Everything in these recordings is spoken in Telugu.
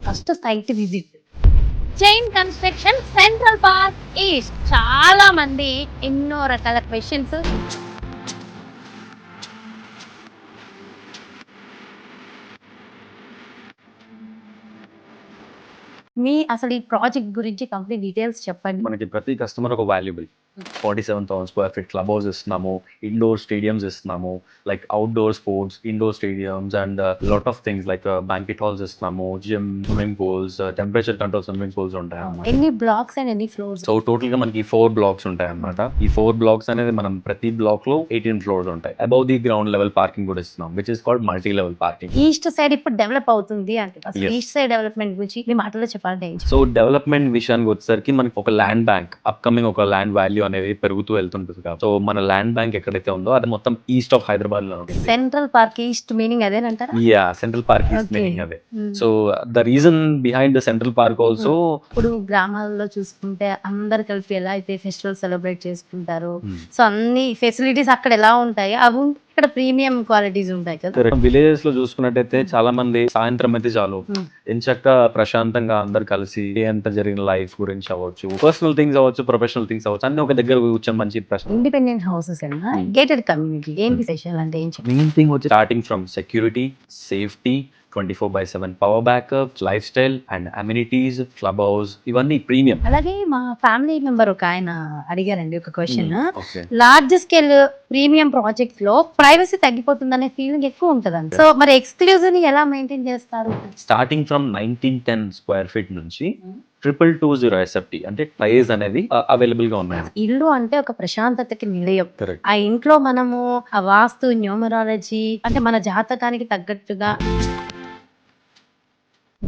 First sight visit Jain construction central park east. చాలా మంది ఎన్నో రకాల క్వశ్చన్స్ అసలు ఈ ప్రాజెక్ట్ గురించి కంప్లీట్ డీటెయిల్స్ చెప్పండి. మనకి ప్రతి కస్టమర్ ఒక valuable 47,000 square feet club house ఇస్తున్నాము, ఇండోర్ స్టేడియంస్ ఇస్తున్నాము, like outdoor sports, indoor stadiums and lot of things like banquet halls ఇస్తున్నాము, gym, swimming pools, temperature control swimming pools ఉంటాయి అన్నమాట. ఎన్ని బ్లాక్స్ అండ్ ఎన్ని ఫ్లోర్స్? సో టోటల్ గా మనకి 4 బ్లాక్స్ ఉంటాయి అన్నమాట. ఈ 4 బ్లాక్స్ అనేది మనం ప్రతి బ్లాక్ లో 18 ఫ్లోర్స్ ఉంటాయి. Above the ground level parking కూడా ఇస్తున్నాం, which is called multi level parking. East side ఇప్పుడు డెవలప్ అవుతుంది అంటే Yes. ఈస్ట్ సైడ్ డెవలప్మెంట్ గురించి మీ మాటలో చెప్పాలంటే సో డెవలప్మెంట్ విషయానికి వచ్చేసరికి మనకి ఒక ల్యాండ్ బ్యాంక్, అప్కమింగ్ ఒక ల్యాండ్ వాల్యూ అనేది పెరుగుతూ వెళ్తుంటుంది కాబట్టి సో మన ల్యాండ్ బ్యాంక్ ఎక్కడైతే ఉందో అది మొత్తం ఈస్ట్ ఆఫ్ హైదరాబాద్ లో ఉంటుంది. సెంట్రల్ పార్క్ ఈస్ట్ మీనింగ్ అదేనంటారా? Ya, central park is Okay. Meaning అదే. So the reason behind the central park also ఇప్పుడు గ్రామాల్లో చూసుకుంటే అందరు కలిపి ఎలా అయితే ఫెస్టివల్ సెలబ్రేట్ చేసుకుంటారు, సో అన్ని ఫెసిలిటీస్ అక్కడ ఎలా ఉంటాయి అవి ఇక్కడ ప్రీమియం క్వాలిటీస్ ఉంటాయి కదా. విలేజెస్ లో చూసుకున్నట్టయితే చాలా మంది సాయంత్రం అయితే చాలు Hmm. ఎంచక్క ప్రశాంతంగా అందరు కలిసి ఎంత జరిగిన లైఫ్ గురించి అవ్వచ్చు, పర్సనల్ థింగ్స్ అవ్వచ్చు, ప్రొఫెషనల్ థింగ్స్ అవ్వచ్చు, అన్ని ఒక దగ్గర కూర్చొని మంచి ప్రశ్న. ఇండిపెండెంట్ హౌసెస్ అన్నా గేటెడ్ కమ్యూనిటీ ఏంటి స్పెషల్ అంటే ఏం చెప్పారు? మెయిన్ థింగ్ వచ్చి starting from security, safety, 24/7 power backup, life style and amenities, club house, ఇవన్నీ ప్రీమియం. అలాగే మా ఫ్యామిలీ మెంబర్ ఒక ఆయన అడిగారండి ఒక question, okay, large scale premium project లో ప్రైవసీ తగ్గిపోతుందనే ఫీలింగ్ ఎక్కువ ఉంటదండి. సో మరి ఎక్స్క్లూజివ్ ని ఎలా మెయింటైన్ చేస్తారు? స్టార్టింగ్ ఫ్రమ్ 1910 స్క్వేర్ ఫీట్ నుంచి 220 SFT అంటే ప్రైస్ అనేది అవైలబుల్ గా ఉన్నాయి. ఇల్లు అంటే ఒక ప్రశాంతతకి నిలయం. కరెక్ట్. ఆ ఇంట్లో మనము ఆ వాస్తు, న్యూమరాలజీ అంటే మన జాతకానికి తగ్గట్టుగా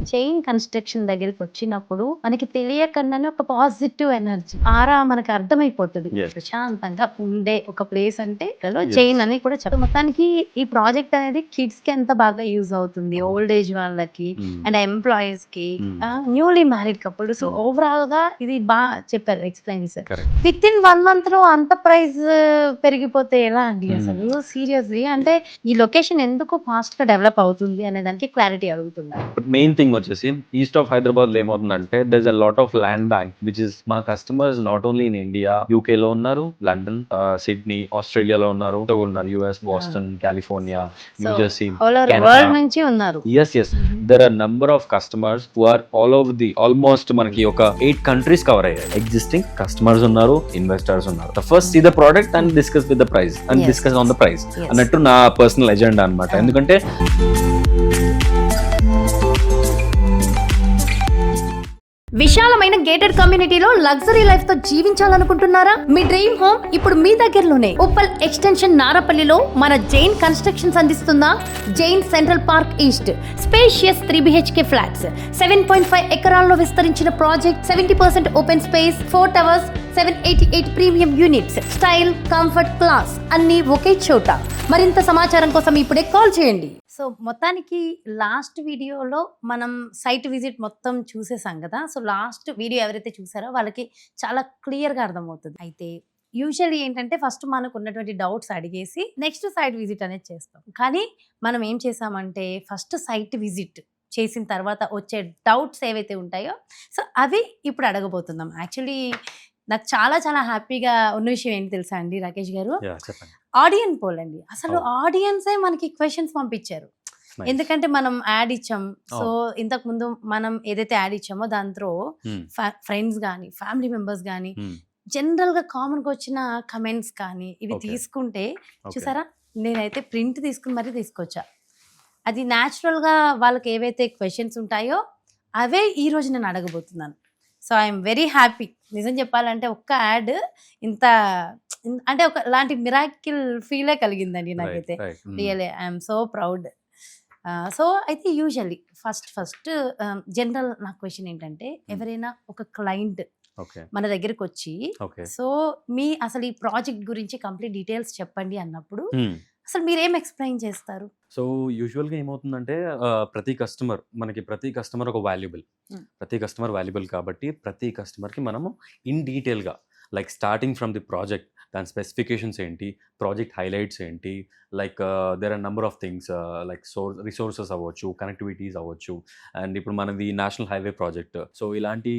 చైన్ కన్స్ట్రక్షన్ దగ్గరికి వచ్చినప్పుడు మనకి తెలియకుండానే ఒక పాజిటివ్ ఎనర్జీ ఆరా మనకి అర్థమైపోతుంది. Yes. ప్రశాంతంగా ఉండే ఒక ప్లేస్ అంటే Yes. చైన్ అని కూడా చెప్తారు. మొత్తానికి ఈ ప్రాజెక్ట్ అనేది కిడ్స్ కి ఎంత బాగా యూజ్ అవుతుంది, ఓల్డ్ ఏజ్ వాళ్ళకి అండ్ ఎంప్లాయీస్ కి, newly married couple. So overall గా ఇది బాగా చెప్పారు, ఎక్స్ప్లెయిన్ చేశారు. కరెక్ట్. విత్ ఇన్ 1 month లో అంత ప్రైస్ పెరిగిపోతే ఎలా అండి అసలు? సీరియస్లీ అంటే ఈ లొకేషన్ ఎందుకు ఫాస్ట్ గా డెవలప్ అవుతుంది అనే దానికి క్లారిటీ అడుగుతున్నారు. మెయిన్ థింగ్ వచ్చేసి ఈస్ట్ ఆఫ్ హైదరాబాద్ లో ఏమవుతుందంటే there is a lot of land bank which is మా customers not only in India, UK లో ఉన్నారు, లండన్, సిడ్నీ, ఆస్ట్రేలియాలో ఉన్నారు, US, Boston, California, New Jersey, world నుంచి ఉన్నారు. yes there are number of customers who are all over the almost మనకి ఒక 8 countries కవర్ అయ్యాయి. ఎగ్జిస్టింగ్ కస్టమర్స్ ఉన్నారు, ఇన్వెస్టర్స్ ఉన్నారు. The first see the product and discuss with the price and Yes. discuss on the price Yes. అన్నట్టు నా పర్సనల్ ఎజెండా అన్నమాట. ఎందుకంటే విశాలమైన గేటెడ్ కమ్యూనిటీలో లగ్జరీ లైఫ్ తో జీవించాలనుకుంటున్నారా? మీ డ్రీమ్ హోమ్ ఇప్పుడు మీ దగ్గరలోనే. ఉప్పల్ ఎక్స్టెన్షన్ నారపల్లిలో మన జైన్ కన్స్ట్రక్షన్స్ అందిస్తుందా Jain central park east. Spacious 3 BHK flats, 7.5 ఎకరాల్లో విస్తరించిన project, 70% open space, 4 towers, 788 premium units, style, comfort, class అన్ని ఒకే చోట. మరింత సమాచారం కోసం ఇప్పుడే కాల్ చేయండి. సో మొత్తానికి లాస్ట్ వీడియోలో మనం సైట్ విజిట్ మొత్తం చూసేసాం కదా. సో లాస్ట్ వీడియో ఎవరైతే చూసారో వాళ్ళకి చాలా క్లియర్గా అర్థమవుతుంది. అయితే యూజువల్లీ ఏంటంటే ఫస్ట్ మనకు ఉన్నటువంటి డౌట్స్ అడిగేసి నెక్స్ట్ సైట్ విజిట్ అనేది చేస్తాం. కానీ మనం ఏం చేసామంటే ఫస్ట్ సైట్ విజిట్ చేసిన తర్వాత వచ్చే డౌట్స్ ఏవైతే ఉంటాయో సో అవి ఇప్పుడు అడగబోతున్నాం. యాక్చువల్లీ నాకు చాలా చాలా హ్యాపీగా ఉన్న విషయం ఏంటి తెలుసా అండి రాకేష్ గారు? చెప్పండి. ఆడియన్ పోల్ అండి. అసలు ఆడియన్సే మనకి క్వశ్చన్స్ పంపించారు. ఎందుకంటే మనం యాడ్ ఇచ్చాం. సో ఇంతకు ముందు మనం ఏదైతే యాడ్ ఇచ్చామో దాంట్లో ఫ్రెండ్స్ కానీ ఫ్యామిలీ మెంబర్స్ కానీ జనరల్ గా కామన్ గా వచ్చిన కమెంట్స్ కానీ ఇవి తీసుకుంటే చూసారా, నేనైతే ప్రింట్ తీసుకుని మరీ తీసుకొచ్చా. అది న్యాచురల్ గా వాళ్ళకి ఏవైతే క్వశ్చన్స్ ఉంటాయో అవే ఈ రోజు నేను అడగబోతున్నాను. So I'm very happy. నిజం చెప్పాలంటే ఒక్క యాడ్ ఇంత అంటే ఒక లాంటి మిరాకిల్ ఫీలే కలిగిందండి నాకైతే. Really I'm so proud. So అయితే యూజువల్లీ ఫస్ట్ జనరల్ నా క్వశ్చన్ ఏంటంటే ఎవరైనా ఒక క్లయింట్ మన దగ్గరకు వచ్చి సో అసలు ఈ ప్రాజెక్ట్ గురించి కంప్లీట్ డీటెయిల్స్ చెప్పండి అన్నప్పుడు అసలు మీరేం ఎక్స్ప్లెయిన్ చేస్తారు? సో యూజువల్గా ఏమవుతుందంటే ప్రతి కస్టమర్ ఒక వాల్యుబుల్. ప్రతి కస్టమర్ వాల్యుబుల్ కాబట్టి ప్రతి కస్టమర్కి మనము ఇన్ డీటెయిల్గా like starting from the project, దాని స్పెసిఫికేషన్స్ ఏంటి, ప్రాజెక్ట్ హైలైట్స్ ఏంటి, like there are number of things like resources అవ్వచ్చు, కనెక్టివిటీస్ అవ్వచ్చు, అండ్ ఇప్పుడు మనది నేషనల్ హైవే ప్రాజెక్ట్. సో ఇలాంటి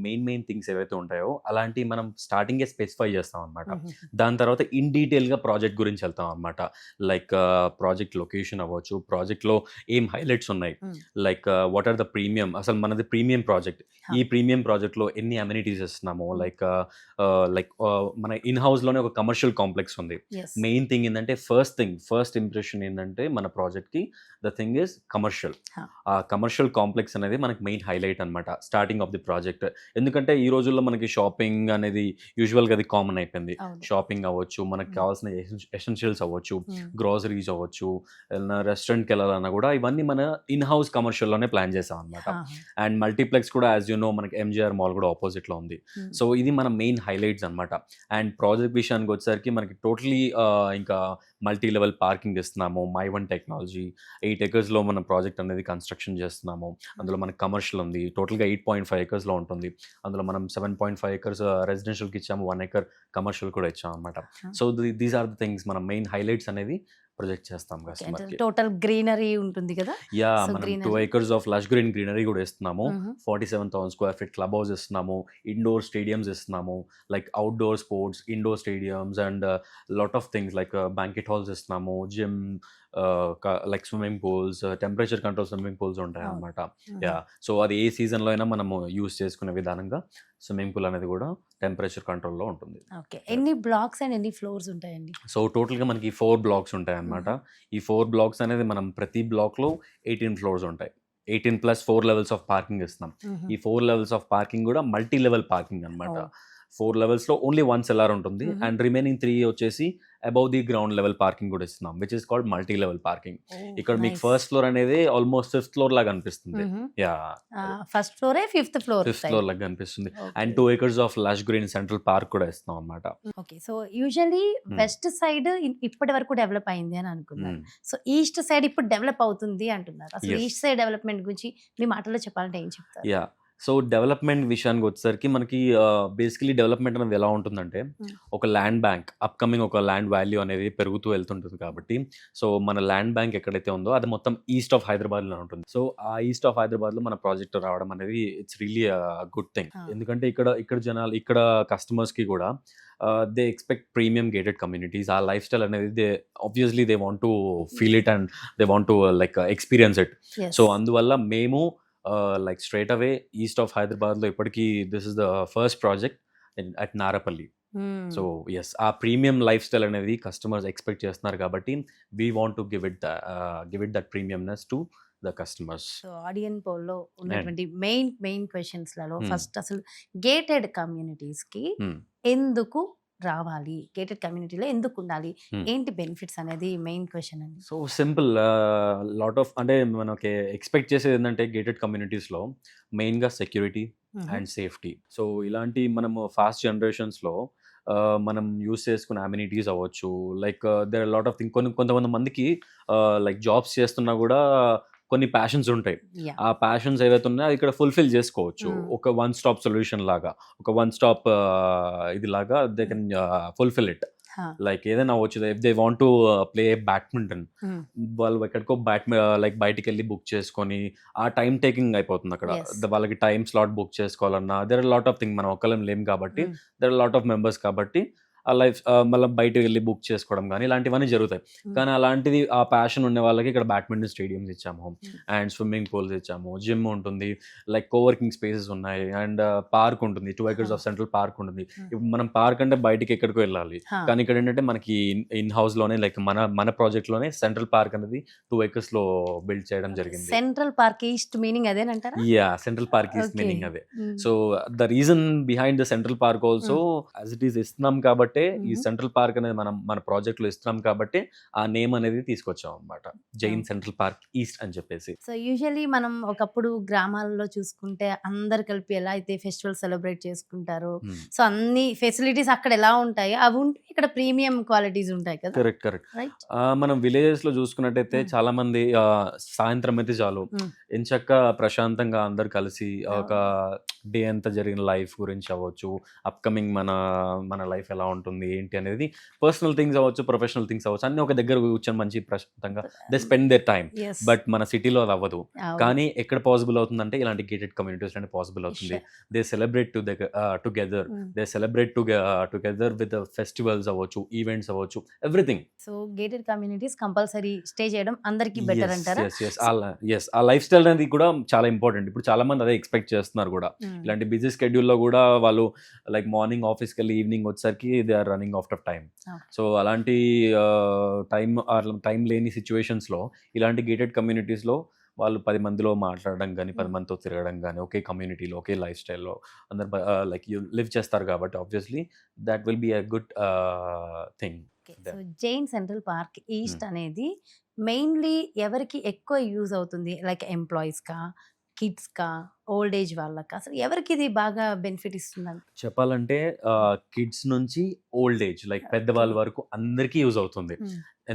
మెయిన్ థింగ్స్ ఏవైతే ఉంటాయో అలాంటివి మనం స్టార్టింగే స్పెసిఫై చేస్తాం అనమాట. దాని తర్వాత ఇన్ డీటెయిల్గా ప్రాజెక్ట్ గురించి వెళ్తాం అనమాట. లైక్ ప్రాజెక్ట్ లొకేషన్ అవ్వచ్చు, ప్రాజెక్ట్లో ఏం హైలైట్స్ ఉన్నాయి, like what are the premium, అసలు మనది ప్రీమియం ప్రాజెక్ట్, ఈ ప్రీమియం ప్రాజెక్ట్లో ఎన్ని అమ్యూనిటీస్ ఇస్తున్నాము, లైక్ మన ఇన్ హౌస్లోనే ఒక కమర్షియల్ కాంప్లెక్స్ ఉంది. మెయిన్ థింగ్ ఏంటంటే ఫస్ట్ ఇంప్రెషన్ ఏంటంటే మన ప్రాజెక్ట్కి ద థింగ్ ఇస్ కమర్షియల్. ఆ కమర్షియల్ కాంప్లెక్స్ అనేది మనకి మెయిన్ హైలైట్ అనమాట స్టార్టింగ్ ఆఫ్ ది ప్రాజెక్ట్. ఎందుకంటే ఈ రోజుల్లో మనకి షాపింగ్ అనేది యూజువల్గా అది కామన్ అయిపోయింది. షాపింగ్ అవ్వచ్చు, మనకి కావాల్సిన ఎసెన్షియల్స్ అవ్వచ్చు, గ్రోసరీస్ అవ్వచ్చు, రెస్టారెంట్కి వెళ్ళాలన్నా కూడా ఇవన్నీ మన ఇన్ హౌస్ కమర్షియల్లోనే ప్లాన్ చేసాం అనమాట. అండ్ మల్టీప్లెక్స్ కూడా యాజ్ యూ నో మనకి ఎంజిఆర్ మాల్ కూడా ఆపోజిట్లో ఉంది. సో ఇది మన మెయిన్ హైలైట్స్ అనమాట. అండ్ ప్రాజెక్ట్ విషయానికి వచ్చేసరికి మనకి టోటలీ ఇంకా మల్టీ లెవెల్ పార్కింగ్ ఇస్తున్నాము, మై1 టెక్నాలజీ. 8 acres మన ప్రాజెక్ట్ అనేది కన్స్ట్రక్షన్ చేస్తున్నాము. అందులో మనకి కమర్షియల్ ఉంది, టోటల్గా 8.5 acres ఉంటుంది. అందులో మనం 7.5 acres రెసిడెన్షియల్కి ఇచ్చాము, 1 acre కమర్షియల్ కూడా ఇచ్చాము అనమాట. So these are the things మనం మెయిన్ హైలైట్స్ అనేది ప్రొజెక్ట్ చేస్తాం కస్టమర్కి. టోటల్ గ్రీనరీ ఉంటుంది కదా. మనం 2 acres of lush green greenery కూడా ఇస్తున్నాము. 47,000 square feet క్లబ్ హౌస్ ఇస్తున్నాము, ఇండోర్ స్టేడియమ్స్ ఇస్తున్నాము, like outdoor sports, indoor stadiums and lot of things like banquet halls ఇస్తున్నాము, gym, like swimming pools, temperature control swimming pools ఉంటాయి అన్నమాట. సో అది ఏ సీజన్లో అయినా మనము యూస్ చేసుకునే విధానంగా స్విమ్మింగ్ పూల్ అనేది కూడా టెంపరేచర్ కంట్రోల్లో ఉంటుంది. ఎన్ని బ్లాక్స్ అండ్ ఎన్ని ఫ్లోర్స్ ఉంటాయండి? సో టోటల్గా మనకి 4 blocks ఉంటాయి అన్నమాట. ఈ 4 blocks అనేది మనం ప్రతి బ్లాక్లో 18 floors ఉంటాయి. 18 + 4 levels ఆఫ్ పార్కింగ్ ఇస్తున్నాం. ఈ 4 levels ఆఫ్ పార్కింగ్ కూడా మల్టీ లెవెల్ పార్కింగ్ అనమాట. 4 levelsలో ఓన్లీ 1 cellar ఉంటుంది, అండ్ రిమైనింగ్ 3 వచ్చేసి above the ground level parking కూడా ఇస్తున్నాం, which is called multi level parking. ఇక్కడ మీకు ఫస్ట్ ఫ్లోర్ అనేది ఆల్మోస్ట్ 5th floor లాగా అనిపిస్తుంది. First floor 5th floor 5th floor లాగా అనిపిస్తుంది. And 2 acres of lush green central park కూడా ఇస్తున్నాం అనమాట. Okay, so usually west side ఇప్పటి వరకు డెవలప్ అయింది అని అనుకున్నాను. సో ఈస్ట్ సైడ్ ఇప్పుడు డెవలప్ అవుతుంది అంటున్నారు. అసలు ఈస్ట్ సైడ్ డెవలప్మెంట్ గురించి మీ మాటల్లో చెప్పాలంటే ఏం చెప్తారు? సో డెవలప్మెంట్ విషయానికి వచ్చేసరికి మనకి బేసికలీ డెవలప్మెంట్ అనేది ఎలా ఉంటుందంటే, ఒక ల్యాండ్ బ్యాంక్ అప్కమింగ్ ఒక ల్యాండ్ వాల్యూ అనేది పెరుగుతూ వెళ్తుంటుంది కాబట్టి, సో మన ల్యాండ్ బ్యాంక్ ఎక్కడైతే ఉందో అది మొత్తం ఈస్ట్ ఆఫ్ హైదరాబాద్లో ఉంటుంది. సో ఆ ఈస్ట్ ఆఫ్ హైదరాబాద్లో మన ప్రాజెక్ట్ రావడం అనేది ఇట్స్ రియలీ గుడ్ థింగ్. ఎందుకంటే ఇక్కడ జనాలు, ఇక్కడ కస్టమర్స్కి కూడా they expect premium gated communities. ఆ లైఫ్ స్టైల్ అనేది obviously they want to feel it and they want to like experience it. So అందువల్ల మేము like straight away east of హైదరాబాద్లో ఇప్పటికీ this is the first project at Narapalli. So yes, ఆ ప్రీమియం లైఫ్ స్టైల్ అనేది కస్టమర్స్ ఎక్స్పెక్ట్ చేస్తున్నారు కాబట్టి we want to give it that premiumness to the customers. So ఆడియన్ పోల్లో ఉన్నటువంటి మెయిన్ క్వశ్చన్స్లలో ఫస్ట్ అసలు గేటెడ్ కమ్యూనిటీస్కి ఎందుకు రావాలి, గేటెడ్ కమ్యూనిటీలో ఎందుకు ఉండాలి, ఏంటి బెనిఫిట్స్ అనేది మెయిన్ క్వశ్చన్ అండి. సో సింపుల్, లాట్ ఆఫ్ అంటే మనకి ఎక్స్పెక్ట్ చేసేది ఏంటంటే గేటెడ్ కమ్యూనిటీస్లో మెయిన్గా సెక్యూరిటీ అండ్ సేఫ్టీ. సో ఇలాంటి మనము ఫాస్ట్ జనరేషన్స్లో మనం యూస్ చేసుకునే అమ్యూనిటీస్ అవ్వచ్చు, like there lot of thing. కొంతమంది మందికి లైక్ జాబ్స్ చేస్తున్నా కూడా కొన్ని ప్యాషన్స్ ఉంటాయి. ఆ ప్యాషన్స్ ఏవైతే ఉన్నాయో ఇక్కడ ఫుల్ఫిల్ చేసుకోవచ్చు. ఒక 1-stop సొల్యూషన్ లాగా, ఒక 1-stop ఇది లాగా they can fulfil it. Like ఏదైనా అవ్వచ్చు. If they want to play badminton, వాళ్ళు ఎక్కడికో లైక్ బయటికి వెళ్ళి బుక్ చేసుకొని ఆ టైం టేకింగ్ అయిపోతుంది అక్కడ. వాళ్ళకి టైం స్లాట్ బుక్ చేసుకోవాలన్నా there are lot of thing. మనం ఒక్కళ్ళం లేం కాబట్టి there are lot of members కాబట్టి ఆ లైఫ్ మళ్ళీ బయటకు వెళ్ళి బుక్ చేసుకోవడం కానీ ఇలాంటివన్నీ జరుగుతాయి. కానీ అలాంటిది ఆ ప్యాషన్ ఉండే వాళ్ళకి ఇక్కడ బ్యాడ్మింటన్ స్టేడియంస్ ఇచ్చాము, అండ్ స్విమ్మింగ్ పూల్స్ ఇచ్చాము, జిమ్ ఉంటుంది, లైక్ కోవర్కింగ్ స్పేసెస్ ఉన్నాయి, అండ్ పార్క్ ఉంటుంది, 2 acres ఆఫ్ సెంట్రల్ పార్క్ ఉంటుంది. ఇప్పుడు మనం పార్క్ అంటే బయటికి ఎక్కడికో వెళ్ళాలి, కానీ ఇక్కడ ఏంటంటే మనకి ఇన్ హౌస్ లోనే లైక్ మన ప్రాజెక్ట్ లోనే సెంట్రల్ పార్క్ అనేది 2 acres లో బిల్డ్ చేయడం జరిగింది. సెంట్రల్ పార్క్ ఈస్ట్ మీనింగ్ అదేనంటారా? సెంట్రల్ పార్క్ ఈస్ట్ మీనింగ్ అదే. So the reason behind the central park also as it is ఇస్తున్నాం కాబట్టి, ఈ సెంట్రల్ పార్క్ అనేది మన ప్రాజెక్ట్ లో ఇస్తున్నాం కాబట్టి ఆ నేమ్ అనేది తీసుకొచ్చాం అన్నమాట, జైన్ సెంట్రల్ పార్క్ ఈస్ట్ అని చెప్పేసి. సో యూజువల్లీ మనం ఒకప్పుడు గ్రామాల్లో చూసుకుంటే అందరు కలిపి ఎలా అయితే ఫెస్టివల్ సెలబ్రేట్ చేసుకుంటారో, సో అన్ని ఫెసిలిటీస్ అక్కడ ఎలా ఉంటాయి అవి ఉంటే ఇక్కడ ప్రీమియం క్వాలిటీస్ ఉంటాయి కదా, కరెక్ట్. రైట్? మనం విలేజెస్ లో చూసుకున్నట్టయితే చాలా మంది సాయంత్రం అయితే చాలు ఎంచక్క ప్రశాంతంగా అందరు కలిసి ఒక డే అంతా జరిగిన లైఫ్ గురించి అవ్వచ్చు, అప్కమింగ్ మన లైఫ్ ఎలా ఉంటుంది ఏంటి అనేది, పర్సనల్ థింగ్స్ అవ్వచ్చు, ప్రొఫెషనల్ థింగ్స్ అవ్వచ్చు, అన్ని ఒక దగ్గర కూర్చొని మంచి ప్రశాంతంగా they spend their time. But మన సిటీలో అది అవ్వదు. కానీ ఎక్కడ పాసిబుల్ అవుతుందంటే ఇలాంటి గేటెడ్ కమ్యూనిటీస్ అంటే పాసిబుల్ అవుతుంది. They celebrate together, they celebrate together with festivals అవ్వచ్చు, ఈవెంట్స్ అవ్వచ్చు, everything. So gated communities compulsory stay చేయడం అందరికి బెటర్ అంటారా? ఆ లైఫ్ స్టైల్ అనేది కూడా చాలా ఇంపార్టెంట్. ఇప్పుడు చాలా మంది అదే ఎక్స్పెక్ట్ చేస్తున్నారు కూడా. ఇలాంటి బిజీ స్కెడ్యూల్లో కూడా వాళ్ళు లైక్ మార్నింగ్ ఆఫీస్కి వెళ్ళి ఈవినింగ్ వచ్చేసరికి they are running out of time. So అలాంటి టైం లేని సిచ్యువేషన్స్లో ఇలాంటి గేటెడ్ కమ్యూనిటీస్లో వాళ్ళు 10 మందిలో మాట్లాడడం కానీ, 10 మందితో తిరగడం కానీ, ఒకే కమ్యూనిటీలో ఒకే లైఫ్ స్టైల్లో అందరు లైక్ లివ్ చేస్తారు కాబట్టి obviously that will be a good thing. So Jain central park east అనేది మెయిన్లీ ఎవరికి ఎక్కువ యూజ్ అవుతుంది? లైక్ ఎంప్లాయీస్ కా, కిడ్స్ కా, ఓల్డ్ ఏజ్ వాళ్ళకా, అసలు ఎవరికి ఇది బాగా బెనిఫిట్ ఇస్తుంది? చెప్పాలంటే కిడ్స్ నుంచి ఓల్డ్ ఏజ్ లైక్ పెద్దవాళ్ళ వరకు అందరికీ యూజ్ అవుతుంది.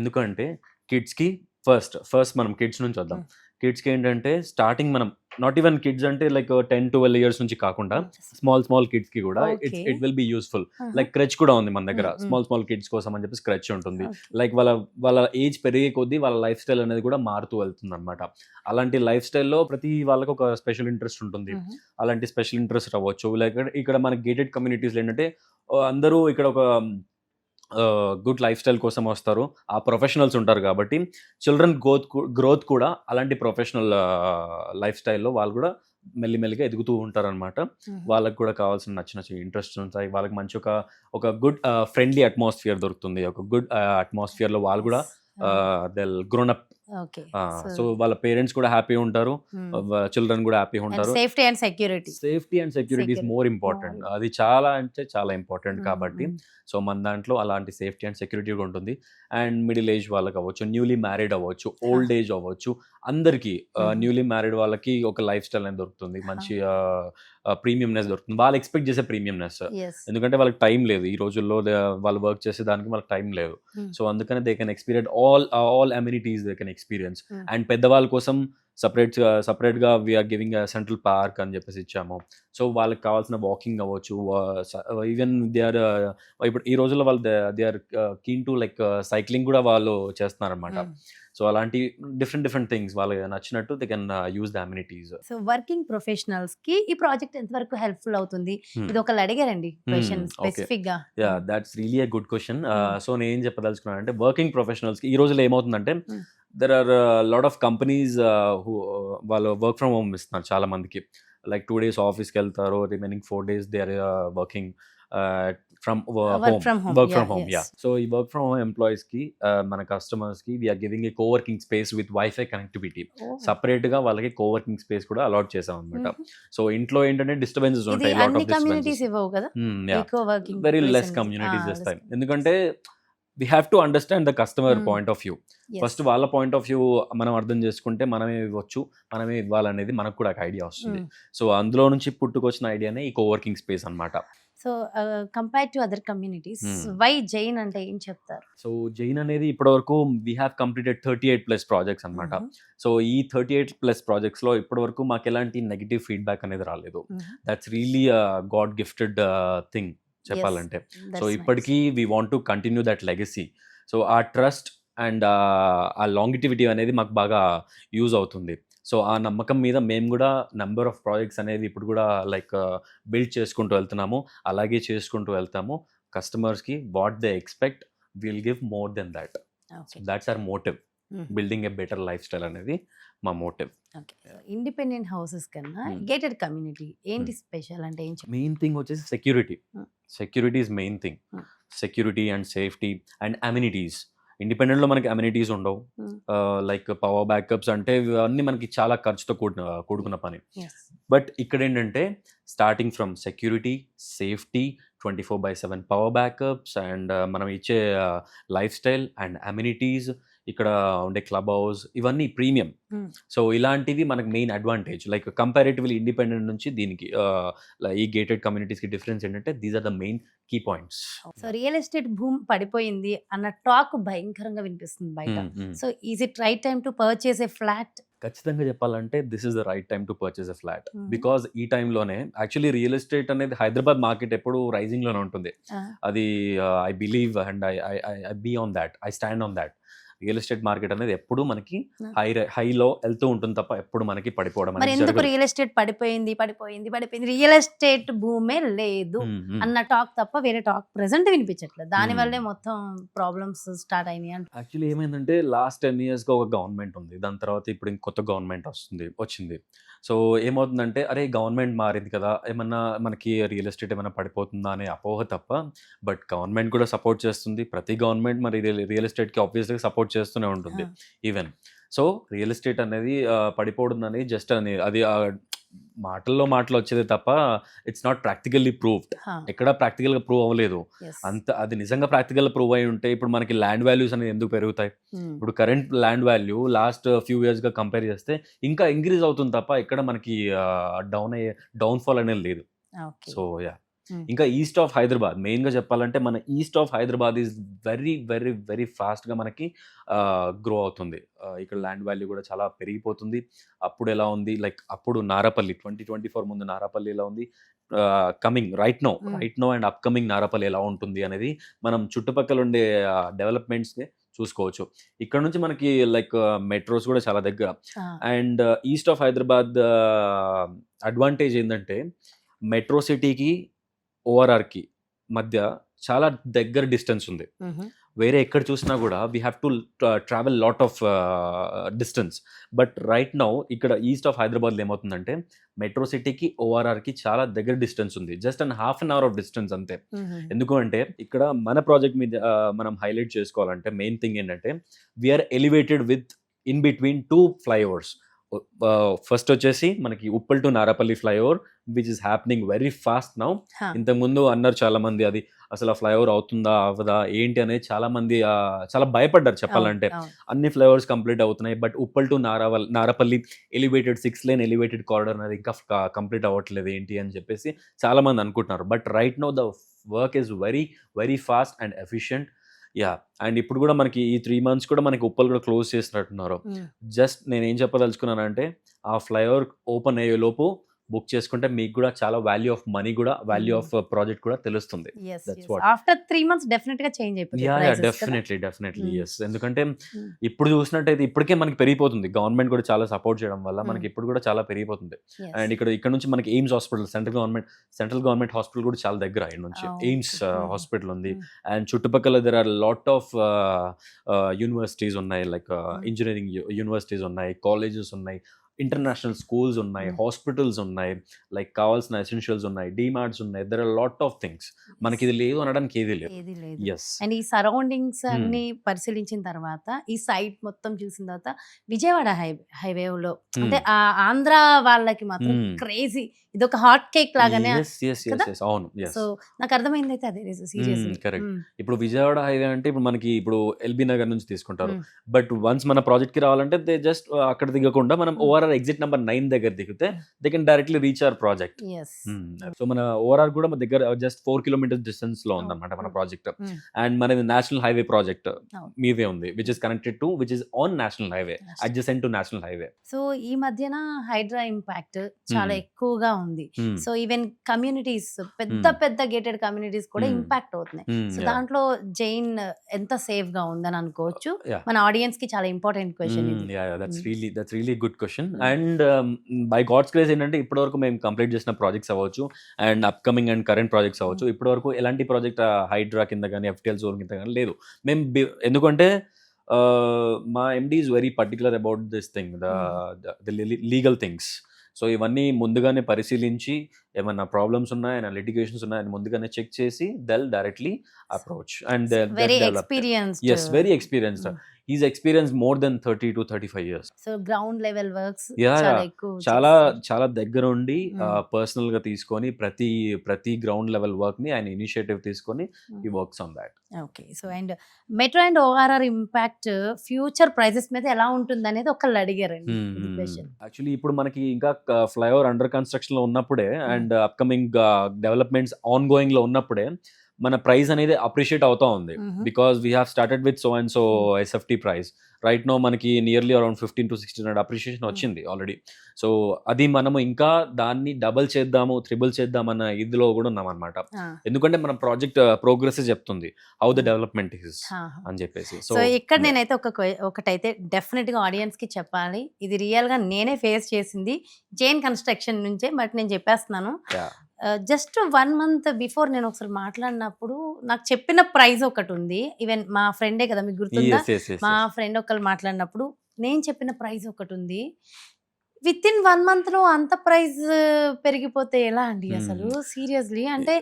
ఎందుకంటే కిడ్స్కి ఫస్ట్ మనం కిడ్స్ నుంచి వద్దాం. కిడ్స్కి ఏంటంటే స్టార్టింగ్ మనం నాట్ ఈవెన్ కిడ్స్ అంటే లైక్ 10-12 ఇయర్స్ నుంచి కాకుండా స్మాల్ కిడ్స్కి కూడా it will be useful. Like creche కూడా ఉంది మన దగ్గర, స్మాల్ కిడ్స్ కోసం అని చెప్పి క్రచ్ ఉంటుంది. లైక్ వాళ్ళ ఏజ్ పెరిగే కొద్దీ వాళ్ళ లైఫ్ స్టైల్ అనేది కూడా మారుతూ వెళ్తుంది అనమాట. అలాంటి లైఫ్ స్టైల్లో ప్రతి వాళ్ళకి ఒక స్పెషల్ ఇంట్రెస్ట్ ఉంటుంది. అలాంటి స్పెషల్ ఇంట్రెస్ట్ అవ్వచ్చు. లైక్ ఇక్కడ మన గేటెడ్ కమ్యూనిటీస్లో ఏంటంటే అందరూ ఇక్కడ ఒక గుడ్ లైఫ్ స్టైల్ కోసం వస్తారు. ఆ ప్రొఫెషనల్స్ ఉంటారు కాబట్టి చిల్డ్రన్ గ్రోత్ కూడా అలాంటి ప్రొఫెషనల్ లైఫ్ స్టైల్లో వాళ్ళు కూడా మెల్లిమెల్లిగా ఎదుగుతూ ఉంటారు అనమాట. వాళ్ళకి కూడా కావాల్సిన నచ్చిన ఇంట్రెస్ట్ ఉంటాయి. వాళ్ళకి మంచి ఒక గుడ్ ఫ్రెండ్లీ అట్మాస్ఫియర్ దొరుకుతుంది. ఒక గుడ్ అట్మాస్ఫియర్లో వాళ్ళు కూడా దే గ్రోన్ అప్. సో వాళ్ళ పేరెంట్స్ కూడా హ్యాపీ ఉంటారు, చిల్డ్రన్ కూడా హ్యాపీ ఉంటారు. Safety and security is more important. అది చాలా అంటే చాలా ఇంపార్టెంట్ కాబట్టి సో మన దాంట్లో అలాంటి సేఫ్టీ అండ్ సెక్యూరిటీ కూడా ఉంటుంది. అండ్ మిడిల్ ఏజ్ వాళ్ళకి అవ్వచ్చు, న్యూలీ మ్యారీడ్ అవ్వచ్చు, ఓల్డ్ ఏజ్ అవ్వచ్చు, అందరికీ న్యూలీ మ్యారీడ్ వాళ్ళకి ఒక లైఫ్ స్టైల్ అనేది దొరుకుతుంది. మంచి ప్రీమియంనెస్ దొరుకుతుంది. వాళ్ళు ఎక్స్పెక్ట్ చేసే ప్రీమియంనెస్, ఎందుకంటే వాళ్ళకి టైం లేదు ఈ రోజుల్లో, వాళ్ళు వర్క్ చేసే దానికి వాళ్ళకి టైం లేదు. సో అందుకనే they can experience all amenities they can experience. And పెద్దవాళ్ళ కోసం సపరేట్గా వీఆర్ గివింగ్ సెంట్రల్ పార్క్ అని చెప్పేసి ఇచ్చాము. సో వాళ్ళకి కావాల్సిన వాకింగ్ అవ్వచ్చు, ఈవెన్ దే ఆర్ ఇప్పుడు ఈ రోజుల్లో వాళ్ళు they are keen to like cycling కూడా వాళ్ళు చేస్తున్నారు అనమాట. సో అలాంటి డిఫరెంట్ థింగ్స్ వాళ్ళకి నచ్చినట్టు they can use the amenities. So working professionals కి ఈ ప్రాజెక్ట్ ఎంతవరకు హెల్ప్ఫుల్ అవుతుంది? ఇది ఒకళ్ళు అడిగారండి క్వశ్చన్ స్పెసిఫిక్ గా. Yeah, that's really a good question. So నేను ఏం చెప్పదలుచుకున్నాను అంటే వర్కింగ్ ప్రొఫెషనల్స్ కి ఈ రోజుల్లో ఏమవుతుందంటే there are lot of companies వాళ్ళు వర్క్ ఫ్రమ్ హోమ్ ఇస్తున్నారు చాలా మందికి. లైక్ 2 days ఆఫీస్కి వెళ్తారు, remaining 4 days they are working from work from home. Yeah. So ఈ వర్క్ ఫ్రమ్ హోమ్ ఎంప్లాయీస్ కి మన కస్టమర్స్ కి we are giving a coworking space with wifi connectivity. Separate గా వాళ్ళకి కోవర్కింగ్ స్పేస్ కూడా అలాట్ చేసాం అనమాట. సో ఇంట్లో ఏంటంటే డిస్టర్బెన్సెస్ ఉంటాయి, వెరీ లెస్ కమ్యూనిటీస్ ఇస్తాయి. ఎందుకంటే we have to understand the customer point of view. First వాళ్ళ పాయింట్ ఆఫ్ వ్యూ మనం అర్థం చేసుకుంటే మనమే ఇవ్వచ్చు, మనమే ఇవ్వాలనేది మనకు కూడా ఒక ఐడియా వస్తుంది. సో అందులో నుంచి పుట్టుకొచ్చిన ఐడియానే ఈ కోవర్కింగ్ స్పేస్ అన్నమాట. So compare to other communities, why Jain అంటే ఏం చెప్తారు? సో జైన్ అనేది ఇప్పటివరకు వీ హ్యావ్ కంప్లీటెడ్ 38+ ప్రాజెక్ట్స్ అనమాట. సో ఈ 38+ ప్రాజెక్ట్స్లో ఇప్పటివరకు మాకు ఎలాంటి నెగిటివ్ ఫీడ్బ్యాక్ అనేది రాలేదు. That's really God gifted thing చెప్పాలంటే. సో ఇప్పటికీ we want to continue that legacy. So ఆ ట్రస్ట్ అండ్ ఆ లాంగిటివిటీ అనేది మాకు బాగా యూజ్ అవుతుంది. సో ఆ నమ్మకం మీద మేము కూడా నెంబర్ ఆఫ్ ప్రాజెక్ట్స్ అనేది ఇప్పుడు కూడా లైక్ బిల్డ్ చేసుకుంటూ వెళ్తున్నాము, అలాగే చేసుకుంటూ వెళ్తాము. కస్టమర్స్కి what they expect will give more than that. That's our motive. Building a better life style అనేది మా మోటివ్. ఇండిపెండెంట్ హౌసెస్ కన్నా గేటెడ్ కమ్యూనిటీ ఏంటి స్పెషల్ అంటే ఏం? మెయిన్ థింగ్ వచ్చేసి security is main thing. Security and safety and amenities. ఇండిపెండెంట్లో మనకి అమ్యూనిటీస్ ఉండవు. లైక్ పవర్ బ్యాకప్స్ అంటే ఇవన్నీ మనకి చాలా ఖర్చుతో కూడుకున్న పని. బట్ ఇక్కడ ఏంటంటే starting from security, safety, 24/7 power backups and మనం ఇచ్చే లైఫ్ స్టైల్ అండ్ అమ్యూనిటీస్, ఇక్కడ ఉండే క్లబ్ హౌస్ ఇవన్నీ ప్రీమియం. Hmm. సో ఇలాంటివి మనకు main advantage. Like comparatively independent నుంచి దీనికి ఈ గేటెడ్ కమ్యూనిటీస్కి డిఫరెన్స్ ఏంటంటే these are the main key points. So real estate భూమి పడిపోయింది అన్న టాక్ భయంకరంగా వినిపిస్తుంది బయట. So is it right time to purchase a flat? ఖచ్చితంగా చెప్పాలంటే this is the right time to purchase a flat. Because ఈ టైంలోనే యాక్చువల్లీ రియల్ ఎస్టేట్ అనేది హైదరాబాద్ మార్కెట్ ఎప్పుడు రైజింగ్లోనే ఉంటుంది. అది I believe and I be on that, I stand on that. Real estate market అనేది ఎప్పుడు మనకి హైలో వెళ్తూ ఉంటుంది తప్ప ఎప్పుడు మనకి పడిపోవడం మరి అనేది ఎందుకు జరగదు. రియల్ ఎస్టేట్ పడిపోయింది రియల్ ఎస్టేట్ భూమే లేదు అన్న టాక్ తప్ప వేరే టాక్ ప్రెసెంట్ వినిపించట్లేదు. దాని వల్లే మొత్తం ప్రాబ్లమ్స్ స్టార్ట్ అయినాయి అంట. యాక్చువల్లీ ఏమైందంటే లాస్ట్ 10 yearsగా ఒక గవర్నమెంట్ ఉంది, దాని తర్వాత ఇప్పుడు ఇంకొత్త గవర్నమెంట్ వచ్చింది. సో ఏమవుతుందంటే అరే గవర్నమెంట్ మారింది కదా, ఏమన్నా మనకి రియల్ ఎస్టేట్ ఏమైనా పడిపోతుందా అనే అపోహ తప్ప. బట్ గవర్నమెంట్ కూడా సపోర్ట్ చేస్తుంది. ప్రతి గవర్నమెంట్ మరి రియల్ ఎస్టేట్కి ఆబ్వియస్గా సపోర్ట్ చేస్తూనే ఉంటుంది ఈవెన్. సో రియల్ ఎస్టేట్ అనేది పడిపోవడం అనేది జస్ట్ అది మాటల్లో వచ్చేది తప్ప ఇట్స్ నాట్ ప్రాక్టికల్లీ ప్రూవ్డ్. ఎక్కడ ప్రాక్టికల్గా ప్రూవ్ అవ్వలేదు. అది నిజంగా ప్రాక్టికల్ ప్రూవ్ అయి ఉంటే ఇప్పుడు మనకి ల్యాండ్ వాల్యూస్ అనేది ఎందుకు పెరుగుతాయి? ఇప్పుడు current land value last few ఇయర్స్గా కంపేర్ చేస్తే ఇంకా ఇంక్రీజ్ అవుతుంది తప్ప ఎక్కడ మనకి డౌన్ఫాల్ అనేది లేదు. సో యా, ఇంకా ఈస్ట్ ఆఫ్ హైదరాబాద్ మెయిన్గా చెప్పాలంటే మన east of Hyderabad is very very very ఫాస్ట్గా మనకి గ్రో అవుతుంది. ఇక్కడ ల్యాండ్ వాల్యూ కూడా చాలా పెరిగిపోతుంది. అప్పుడు ఎలా ఉంది, లైక్ అప్పుడు నారాపల్లి 2024 ముందు నారాపల్లి ఎలా ఉంది, coming right now and upcoming Narapally ఎలా ఉంటుంది అనేది మనం చుట్టుపక్కల ఉండే డెవలప్మెంట్స్ని చూసుకోవచ్చు. ఇక్కడ నుంచి మనకి లైక్ మెట్రోస్ కూడా చాలా దగ్గర. And east of Hyderabad advantage ఏంటంటే మెట్రో సిటీకి ఓఆర్ఆర్కి మధ్య చాలా దగ్గర డిస్టెన్స్ ఉంది. వేరే ఎక్కడ చూసినా కూడా we have to travel lot of distance. But right now ఇక్కడ ఈస్ట్ ఆఫ్ హైదరాబాద్లో ఏమవుతుందంటే మెట్రో సిటీకి ఓఆర్ఆర్కి చాలా దగ్గర డిస్టెన్స్ ఉంది. Just and ½ an hour of distance అంతే. ఎందుకు అంటే ఇక్కడ మన ప్రాజెక్ట్ మీద మనం హైలైట్ చేసుకోవాలంటే మెయిన్ థింగ్ ఏంటంటే we are elevated with in between 2 flyovers. First వచ్చేసి మనకి Uppal to Narapally flyover which is happening very fast now. ఇంతకుముందు అన్నారు చాలా మంది అది అసలు ఆ ఫ్లైఓవర్ అవుతుందా అవ్వదా ఏంటి అనేది చాలా మంది చాలా భయపడ్డారు చెప్పాలంటే. అన్ని ఫ్లైఓవర్స్ కంప్లీట్ అవుతున్నాయి, but Uppal to Narapalli elevated 6 lane elevated corridor అనేది ఇంకా కంప్లీట్ అవ్వట్లేదు ఏంటి అని చెప్పేసి చాలా మంది అనుకుంటున్నారు. But right now the work is very very fast and efficient. Yeah, and ఇప్పుడు కూడా మనకి ఈ 3 months కూడా మనకి ఉప్పల్ కూడా క్లోజ్ చేసినట్టున్నారు. జస్ట్ నేను ఏం చెప్పదలుచుకున్నానంటే ఆ ఫ్లైఓవర్ ఓపెన్ అయ్యే లోపు బుక్ చేసుకుంటే మీకు కూడా చాలా వాల్యూ ఆఫ్ మనీ కూడా వాల్యూ ఆఫ్ ప్రాజెక్ట్ కూడా తెలుస్తుంది. ఆఫ్టర్ 3 months డెఫినెట్ గా చేంజ్ అయిపోతుంది. Definitely yes. ఎందుకంటే ఇప్పుడు చూసినట్టయితే ఇప్పటికే మనకి పెరిగిపోతుంది. గవర్నమెంట్ కూడా చాలా సపోర్ట్ చేయడం వల్ల మనకి ఇప్పుడు కూడా చాలా పెరిగిపోతుంది. అండ్ ఇక్కడ నుంచి మనకి AIIMS hospital central government hospital కూడా చాలా దగ్గర ఇక్కడ నుంచి ఎయిమ్స్ హాస్పిటల్ ఉంది. అండ్ చుట్టుపక్కల there are lot of universities ఉన్నాయి, లైక్ ఇంజనీరింగ్ యూనివర్సిటీస్ ఉన్నాయి, కాలేజెస్ ఉన్నాయి, ఇంటర్నేషనల్ స్కూల్స్ ఉన్నాయి, హాస్పిటల్స్ ఉన్నాయి, లైక్ కావాల్సిన ఎసెన్షియల్స్ ఉన్నాయి, డిమార్ట్స్ ఉన్నాయి. There are lot of things. మనకి ఇది లేదు అనడానికి ఏది లేదు. అండ్ ఈ సరౌండింగ్స్ అన్ని పరిశీలించిన తర్వాత ఈ సైట్ మొత్తం చూసిన తర్వాత విజయవాడ హైవేలో అంటే ఆంధ్ర వాళ్ళకి మాత్రం క్రేజీ, ఇది ఒక హాట్ కేక్ లాగానే. అవును, సో నాకు అర్థమైంది అయితే అదే కరెక్ట్. ఇప్పుడు విజయవాడ హైవే అంటే ఇప్పుడు మనకి ఇప్పుడు ఎల్బీ నగర్ నుంచి తీసుకుంటారు. బట్ వన్స్ మన ప్రాజెక్ట్ కి రావాలంటే దే జస్ట్ అక్కడ దిగకుండా మనం ఓఆర్ఆర్ ఎగ్జిట్ నెంబర్ 9 దగ్గర దిగితే they can directly reach our project. So మన ఓఆర్ఆర్ కూడా మన దగ్గర జస్ట్ 4 kilometers డిస్టెన్స్ లో ఉందన్నమాట మన ప్రాజెక్ట్. అండ్ మనది నేషనల్ హైవే ప్రాజెక్ట్ మీదే ఉంది, which is connected to which is on national highway, adjacent to national highway. So ఈ మధ్యన హైడ్రా ఇంపాక్ట్ చాలా ఎక్కువగా ఉంది. సో ఈవెన్ కమ్యూనిటీస్ పెద్ద గేటెడ్ కమ్యూనిటీస్ కూడా ఇంపాక్ట్ అవుతున్నాయి. సో దాంట్లో జైన్ ఎంత సేఫ్ గా ఉందని అనుకోవచ్చు? మన ఆడియన్స్ కి చాలా important question. That's really good question. And by God's grace ఏంటంటే ఇప్పటివరకు మేము కంప్లీట్ చేసిన ప్రాజెక్ట్స్ అవ్వచ్చు and upcoming and current projects అవ్వచ్చు, ఇప్పటివరకు ఎలాంటి ప్రాజెక్ట్ హైడ్రా కింద కానీ ఎఫ్టిఎల్ జోన్ కింద కానీ లేదు. మేము ఎందుకంటే మా MD is very particular about this thing, the legal things. So ఇవన్నీ ముందుగానే పరిశీలించి ఏమైనా ప్రాబ్లమ్స్ ఉన్నాయా, లిటిగేషన్స్ ఉన్నాయని ముందుగానే చెక్ చేసి they'll directly approach. And very experienced. he's experienced more than 30 to 35 years. So ground level works Yeah, చాలా yeah. ఎక్కువ చాలా దగ్గర ఉండి Mm. పర్సనల్ గా తీసుకొని ప్రతి గ్రౌండ్ లెవెల్ వర్క్ ని ఆయన ఇనిషియేటివ్ తీసుకొని ఈ works on that. Okay. So and metro and ORR impact future prices మీద ఎలా ఉంటుంది అనేది ఒకళ్ళు అడిగారండి క్వశ్చన్. యాక్చువల్లీ ఇప్పుడు మనకి ఇంకా ఫ్లైఓవర్ అండర్ కన్స్ట్రక్షన్ లో ఉన్నప్పుడే and upcoming developments ongoing లో ఉన్నప్పుడే మన ప్రైస్ అనేది అప్రిషియేట్ అవుతా ఉంది because we have started with so and so SFT price. Right now మనకి నియర్లీ అరౌండ్ 15 to 1600 అప్రిషియేషన్ వచ్చింది ఆల్రెడీ. సో అది మనము ఇంకా దాన్ని డబల్ చేద్దాము, త్రిబుల్ చేద్దామన్న ఇదిలో కూడా ఉన్నాం అనమాట. ఎందుకంటే మన ప్రాజెక్ట్ ప్రోగ్రెస్ చెప్తుంది హౌ ద డెవలప్మెంట్ ఇస్ అని చెప్పేసి. సో ఇక్కడ నేనైతే ఒకటైతే డెఫినెట్ గా ఆడియన్స్ కి చెప్పాలి, ఇది రియల్ గా నేనే ఫేస్ చేసింది జైన్ కన్స్ట్రక్షన్ నుంచే. బట్ నేను చెప్పేస్తున్నాను, జస్ట్ 1 month బిఫోర్ నేను ఒకసారి మాట్లాడినప్పుడు నాకు చెప్పిన ప్రైస్ ఒకటి ఉంది. ఈవెన్ మా ఫ్రెండే కదా, మీకు గుర్తుందా, మా ఫ్రెండ్ ఒకళ్ళు మాట్లాడినప్పుడు నేను చెప్పిన ప్రైస్ ఒకటి ఉంది. విత్ ఇన్ 1 month లో అంత ప్రైస్ పెరిగిపోతే ఎలా అండి అసలు? సీరియస్లీ అంటే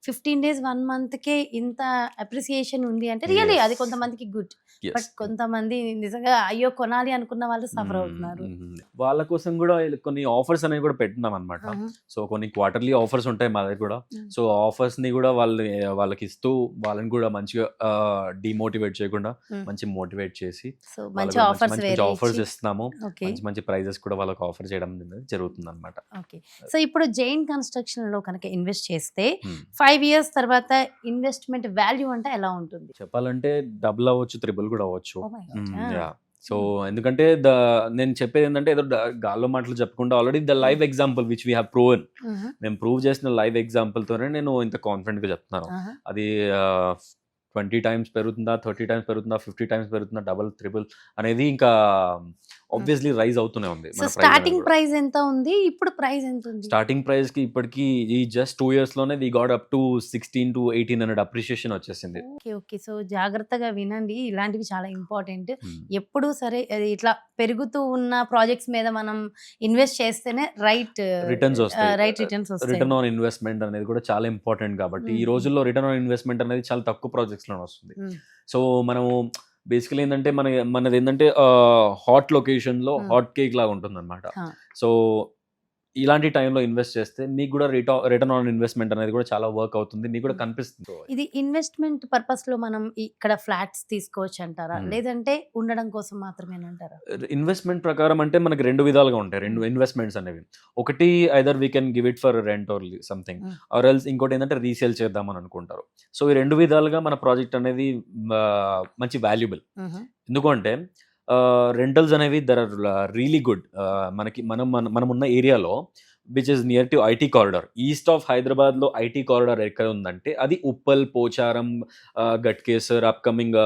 15 days 1 month కే ఇంత అప్రిసియేషన్ ఉంది అంటే రియల్లీ అది కొంతమందికి గుడ్. బట్ కొంతమంది నిజంగా అయ్యో కొనాలి అనుకున్న వాళ్ళు సఫర్ అవుతున్నారు. వాళ్ళ కోసం కూడా కొన్ని ఆఫర్స్ అనేవి కూడా పెట్టినాం అనమాట. సో కొన్ని క్వార్టర్లీ ఆఫర్స్ ఉంటాయి మా దగ్గర కూడా. సో ఆఫర్స్ ని కూడా వాళ్ళకి ఇస్తూ వాళ్ళని కూడా మంచిగా డిమోటివేట్ చేయకుండా మంచి మోటివేట్ చేసి సో మంచి ఆఫర్స్ ఇస్తున్నాము. మంచి ప్రైజెస్ కూడా వాళ్ళకి ఆఫర్ చేయడం జరుగుతుంది అనమాట. ఓకే. సో ఇప్పుడు జైన్ కన్స్ట్రక్షన్ లో కనుక ఇన్వెస్ట్ చేస్తే 5 years తర్వాత ఇన్వెస్ట్మెంట్ వాల్యూ అంటే ఎలా ఉంటుంది? చెప్పాలంటే డబుల్ అవ్వచ్చు, త్రిబుల్ కూడా అవ్వచ్చు. సో ఎందుకంటే నేను చెప్పేది ఏంటంటే ఏదో గాల్లో మాటలు చెప్పకుండా already the live example which we have proven, మేము ప్రూవ్ చేసిన లైవ్ ఎగ్జాంపుల్ తోనే నేను ఇంత కాన్ఫిడెంట్ గా చెప్తున్నాను. అది 20 times పెరుగుతుందా, 30 times పెరుగుతుందా, 50 times పెరుగుతుందా, డబుల్ త్రిబుల్ అనేది ఇంకా ఆబ్వియస్లీ రైజ్ అవుతూనే ఉంది. స్టార్టింగ్ ప్రైస్ ఎంత ఉంది, ఇప్పుడు ప్రైస్ ఎంత ఉంది? స్టార్టింగ్ ప్రైస్ కి ఇప్పటికి ఈ జస్ట్ 2 years లోనే we got up to 16 to 1800 appreciation వచ్చేసింది. Okay okay. సో జాగ్రత్తగా వినండి, ఇలాంటివి చాలా ఇంపార్టెంట్. ఎప్పుడు సరే ఇట్లా పెరుగుతూ ఉన్న ప్రాజెక్ట్స్ మీద మనం ఇన్వెస్ట్ చేస్తేనే రైట్ రిటర్న్స్ వస్తాయి. రిటర్న్ ఆన్ ఇన్వెస్ట్మెంట్ అనేది కూడా చాలా ఇంపార్టెంట్ కాబట్టి ఈ రోజుల్లో రిటర్న్ ఆన్ ఇన్వెస్ట్మెంట్ అనేది చాలా తక్కువ ప్రాజెక్ట్స్ లోనే వస్తుంది. సో మనము బేసికలీ ఏంటంటే మనది ఏంటంటే హాట్ లొకేషన్ లో హాట్ కేక్ లాగా ఉంటుంది అనమాట. సో ఇలాంటి టైంలో ఇన్వెస్ట్ చేస్తే మీకు కూడా రిటర్న్ ఆన్ ఇన్వెస్ట్మెంట్ అనేది కూడా చాలా వర్క్ అవుతుంది, మీకు కూడా కనిపిస్తుంది. ఇది ఇన్వెస్ట్మెంట్ పర్పస్ లో మనం ఇక్కడ ఫ్లాట్స్ తీసుకోవచ్చు అంటారా, లేదంటే ఉండడం కోసం మాత్రమేనంటారా? ఇన్వెస్ట్మెంట్ ప్రకారం అంటే మనకి 2 విధాలుగా ఉంటాయి, 2 ఇన్వెస్ట్మెంట్స్ అనేవి. ఒకటి either we can give it for rent or something, or else ఇంకోటి ఏంటంటే రీసేల్ చేద్దామని అనుకుంటారు. సో ఈ 2 విధాలుగా మన ప్రాజెక్ట్ అనేది మంచి వాల్యుబుల్. ఎందుకంటే రెంటల్స్ అనేవి దర్ ఆర్ రియలీ గుడ్. మనకి మనం ఉన్న ఏరియాలో which is near to IT corridor, east of Hyderabad లో ఐటీ కారిడార్ ఎక్కడ ఉందంటే అది ఉప్పల్, పోచారం, గట్కేసర్, అప్కమింగ్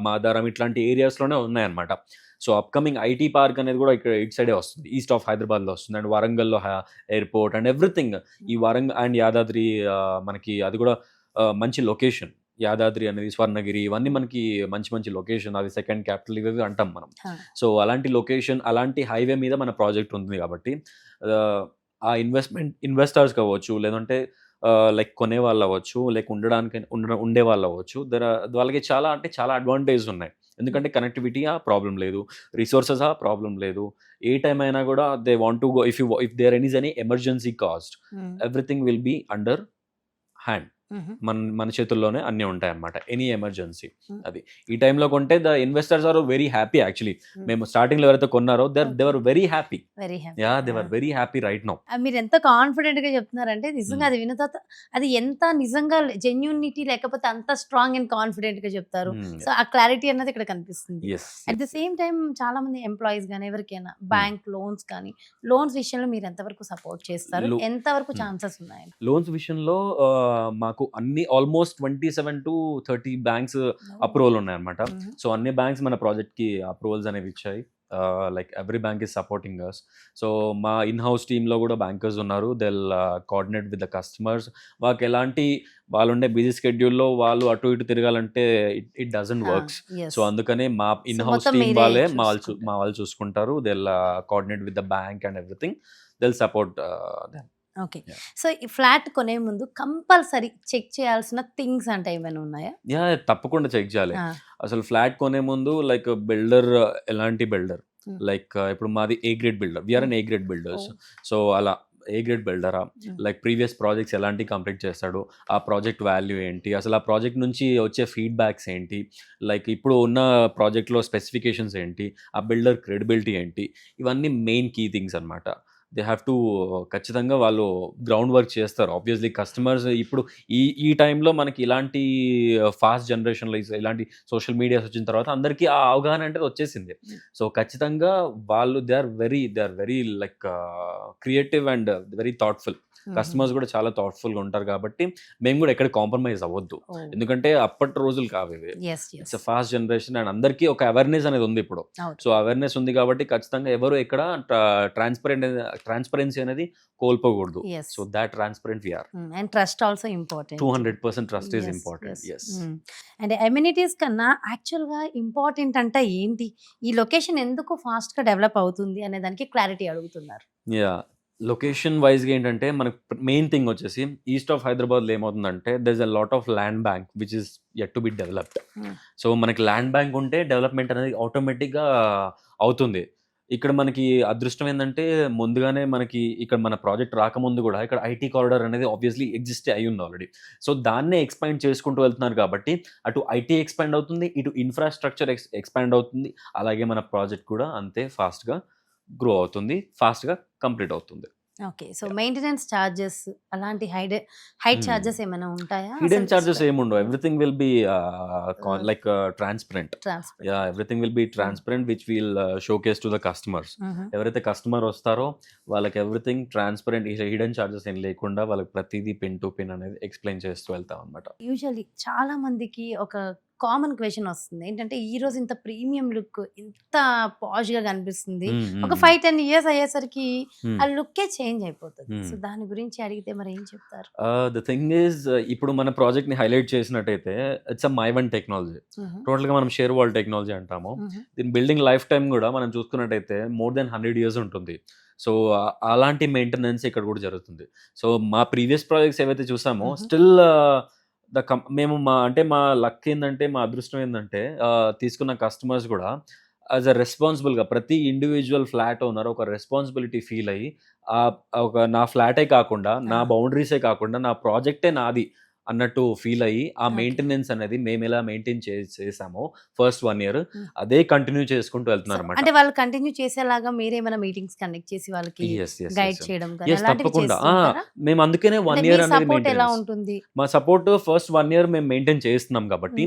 మాదారం ఇట్లాంటి ఏరియాస్ లోనే ఉన్నాయన్నమాట. సో అప్కమింగ్ ఐటీ పార్క్ అనేది కూడా ఇక్కడ ఇటు సైడే వస్తుంది, ఈస్ట్ ఆఫ్ హైదరాబాద్ లో వస్తుంది. అండ్ వరంగల్లో ఎయిర్పోర్ట్ అండ్ ఎవ్రీథింగ్. ఈ వరంగల్ అండ్ యాదాద్రి మనకి అది కూడా మంచి లొకేషన్. యాదాద్రి అనేది, స్వర్ణగిరి, ఇవన్నీ మనకి మంచి మంచి లొకేషన్. అది సెకండ్ క్యాపిటల్ ఇవి అంటాం మనం. సో అలాంటి లొకేషన్, అలాంటి హైవే మీద మన ప్రాజెక్ట్ ఉంది కాబట్టి ఆ ఇన్వెస్టర్స్ కావచ్చు, లేదంటే లైక్ కొనే వాళ్ళు అవ్వచ్చు, లైక్ ఉండే వాళ్ళు అవ్వచ్చు, వాళ్ళకి చాలా అంటే చాలా అడ్వాంటేజ్ ఉన్నాయి. ఎందుకంటే కనెక్టివిటీ ప్రాబ్లం లేదు, రిసోర్సెస్ ప్రాబ్లం లేదు. ఏ టైం అయినా కూడా they want to go, if there any emergency cost, everything will be under hand. మన చేతుల్లోనే అన్ని ఉంటాయి అన్నమాట, ఎనీ ఎమర్జెన్సీ. అది ఈ టైంలో కొంటే the investors are very happy. Actually మేము స్టార్టింగ్ లో ఎవరైతే కొన్నారో they were very happy. They were very happy right now. మీరు ఎంత కాన్ఫిడెంట్ గా చెప్తున్నారంటే నిజంగా అది విన్న తర్వాత అది ఎంత నిజంగా జెన్యూనిటీ లేకపోతే అంత స్ట్రాంగ్ అండ్ కాన్ఫిడెంట్ గా చెప్తారు. సో ఆ క్లారిటీ అన్నది ఇక్కడ కనిపిస్తుంది. అట్ ద సేమ్ టైం చాలా మంది ఎంప్లాయీస్ కానీ ఎవరికైనా బ్యాంక్ లోన్స్ కానీ, లోన్స్ విషయంలో మీరు ఎంతవరకు సపోర్ట్ చేస్తారు, ఎంతవరకు ఛాన్సెస్ ఉన్నాయి? లోన్స్ విషయంలో మాకు అన్ని ఆల్మోస్ట్ 27 to 30 బ్యాంక్స్ అప్రూవల్ ఉన్నాయన్నమాట. సో అన్ని బ్యాంక్స్ మన ప్రాజెక్ట్ కి అప్రూవల్స్ అనేవి ఇచ్చాయి. Like every bank is supporting us. So మా ఇన్ హౌస్ టీమ్ లో కూడా బ్యాంకర్స్ ఉన్నారు. They will coordinate with the customers. వాళ్ళకి ఎలాంటి వాళ్ళుండే బిజీ స్కెడ్యూల్లో వాళ్ళు అటు ఇటు తిరగాలంటే ఇట్ డజంట్ వర్క్స్. సో అందుకనే మా ఇన్ హౌస్ టీమ్ వాళ్ళే మా వాళ్ళు చూసుకుంటారు. They will coordinate with the bank and everything. They will support them. Okay. Yeah. So ఈ ఫ్లాట్ కొనే ముందు కంపల్సరీ చెక్ చేయాల్సిన థింగ్స్ అంటే ఏమైనా ఉన్నాయా? తప్పకుండా చెక్ చేయాలి. ఆ, అసలు ఫ్లాట్ కొనే ముందు లైక్ బిల్డర్ ఎలాంటి బిల్డర్, Hmm. లైక్ ఇప్పుడు మాది A grade builder, we're an A grade builders. So అలా ఏ గ్రేడ్ బిల్డరా, లైక్ ప్రీవియస్ ప్రాజెక్ట్స్ ఎలాంటి కంప్లీట్ చేస్తాడు, ఆ ప్రాజెక్ట్ వాల్యూ ఏంటి, అసలు ఆ ప్రాజెక్ట్ నుంచి వచ్చే ఫీడ్బ్యాక్స్ ఏంటి, లైక్ ఇప్పుడు ఉన్న ప్రాజెక్ట్లో స్పెసిఫికేషన్స్ ఏంటి, ఆ బిల్డర్ క్రెడిబిలిటీ ఏంటి, ఇవన్నీ మెయిన్ కీ థింగ్స్ అనమాట. దే హ్యావ్ టు ఖచ్చితంగా వాళ్ళు గ్రౌండ్ వర్క్ చేస్తారు. ఆబ్వియస్లీ కస్టమర్స్ ఇప్పుడు ఈ టైంలో మనకి ఇలాంటి ఫాస్ట్ జనరేషన్లో ఇలాంటి సోషల్ మీడియాస్ వచ్చిన తర్వాత అందరికీ ఆ అవగాహన అంటే వచ్చేసింది. సో ఖచ్చితంగా వాళ్ళు they are very like creative and very thoughtful. Customers కూడా చాలా థాట్ఫుల్గా ఉంటారు కాబట్టి మేము కూడా ఎక్కడ కాంప్రమైజ్ అవ్వద్దు. ఎందుకంటే అప్పటి రోజులు కావు ఇవి. ఇట్స్ ఫాస్ట్ జనరేషన్ అండ్ అందరికీ ఒక అవేర్నెస్ అనేది ఉంది ఇప్పుడు. సో అవేర్నెస్ ఉంది కాబట్టి ఖచ్చితంగా ఎవరు ఎక్కడ ట్రాన్స్పరెన్సీ అనేది కోల్పోకూడదు. So that transparent we are. And trust also important. 200% trust is important. yes. And amenities కన్నా యాక్చువల్గా ఇంపార్టెంట్ అంటే ఏంటి, ఈ లొకేషన్ ఎందుకు ఫాస్ట్గా డెవలప్ అవుతుంది అనే దానికి క్లారిటీ అడుగుతున్నారు. లొకేషన్ వైజ్గా ఏంటంటే మనకు మెయిన్ థింగ్ వచ్చేసి ఈస్ట్ ఆఫ్ హైదరాబాద్లో ఏమవుతుందంటే there is a lot of land bank which is yet to be developed. So మనకి ల్యాండ్ బ్యాంక్ ఉంటే డెవలప్మెంట్ అనేది ఆటోమేటిక్గా అవుతుంది. ఇక్కడ మనకి అదృష్టం ఏంటంటే ముందుగానే మనకి ఇక్కడ మన ప్రాజెక్ట్ రాకముందు కూడా ఇక్కడ ఐటీ కారిడార్ అనేది ఆబ్వియస్లీ ఎగ్జిస్ట్ అయి ఉంది ఆల్రెడీ. సో దాన్నే ఎక్స్పాండ్ చేసుకుంటూ వెళ్తున్నారు కాబట్టి అటు ఐటీ ఎక్స్పాండ్ అవుతుంది, ఇటు ఇన్ఫ్రాస్ట్రక్చర్ ఎక్స్పాండ్ అవుతుంది, అలాగే మన ప్రాజెక్ట్ కూడా అంతే ఫాస్ట్గా గ్రో అవుతుంది, ఫాస్ట్గా కంప్లీట్ అవుతుంది. ఓకే. సో మెయింటెనెన్స్ చార్జెస్ అలాంటి హైట్ చార్జెస్ ఏమైనా ఉంటాయా? హిడెన్ చార్జెస్ ఏముండవు. Everything will be like transparent. Everything will be transparent which will showcase to the customers. ఎవరైతే కస్టమర్ వస్తారో వాళ్ళకి ఎవ్రీథింగ్ ట్రాన్స్పరెంట్, హిడెన్ చార్జెస్ ఏం లేకుండా వాళ్ళకి ప్రతిదీ పిన్ టు పిన్ అనేది ఎక్స్ప్లెయిన్ చేస్తూ వెళ్తాం అనమాట. యూజువల్లీ చాలా మందికి ఒక కామన్ క్వశ్చన్ వస్తుంది ఏంటంటే, ఈ రోజు ఇంత ప్రీమియం లుక్ ఇంత పాష్ గా కనిపిస్తుంది, ఒక 5-10 years అయ్యేసరికి ఆ లుక్కే చేంజ్ అయిపోతుంది. సో దాని గురించి అడిగితే మరి ఏం చెప్తారు? ద థింగ్ ఈజ్ ఇప్పుడు మన ప్రాజెక్ట్ ని హైలైట్ చేసినట్టయితే ఇట్స్ అ మై1 టెక్నాలజీ. టోటల్ గా మనం షేర్ వాల్ టెక్నాలజీ అంటాము. దీని బిల్డింగ్ లైఫ్ టైం కూడా మనం చూసుకున్నట్టయితే మోర్ దెన్ 100 years ఉంటుంది. సో అలాంటి మెయింటెనెన్స్ ఇక్కడ కూడా జరుగుతుంది. సో మా ప్రీవియస్ ప్రాజెక్ట్స్ ఏవైతే చూసామో స్టిల్ మేము మా లక్ ఏంటంటే, మా అదృష్టం ఏంటంటే తీసుకున్న కస్టమర్స్ కూడా యాజ్ అ రెస్పాన్సిబుల్గా ప్రతి ఇండివిజువల్ ఫ్లాట్ ఓనర్ ఒక రెస్పాన్సిబిలిటీ ఫీల్ అయ్యి ఒక నా ఫ్లాటే కాకుండా, నా బౌండరీసే కాకుండా నా ప్రాజెక్టే నాది అన్నట్టు ఫీల్ అయ్యి ఆ మెయింటెనెన్స్ అనేది మేము ఎలా మెయింటైన్ చేసామో ఫస్ట్ 1 year అదే కంటిన్యూ చేసుకుంటూ వెళ్తున్నారు అనమాట. అంటే వాళ్ళు కంటిన్యూ చేసేలాగా మీరేమైనా మీటింగ్స్ కండక్ట్ చేసి వాళ్ళకి గైడ్ చేయడం కానీ అలాంటివి తప్పకుండా చేస్తుంటారా? మేము అందుకనే 1 year అనేది సపోర్ట్ ఎలా మెయింటెనెన్స్. ఉంటుంది? మా సపోర్ట్ ఫస్ట్ 1 year మేము మెయింటైన్ చేస్తున్నాం కాబట్టి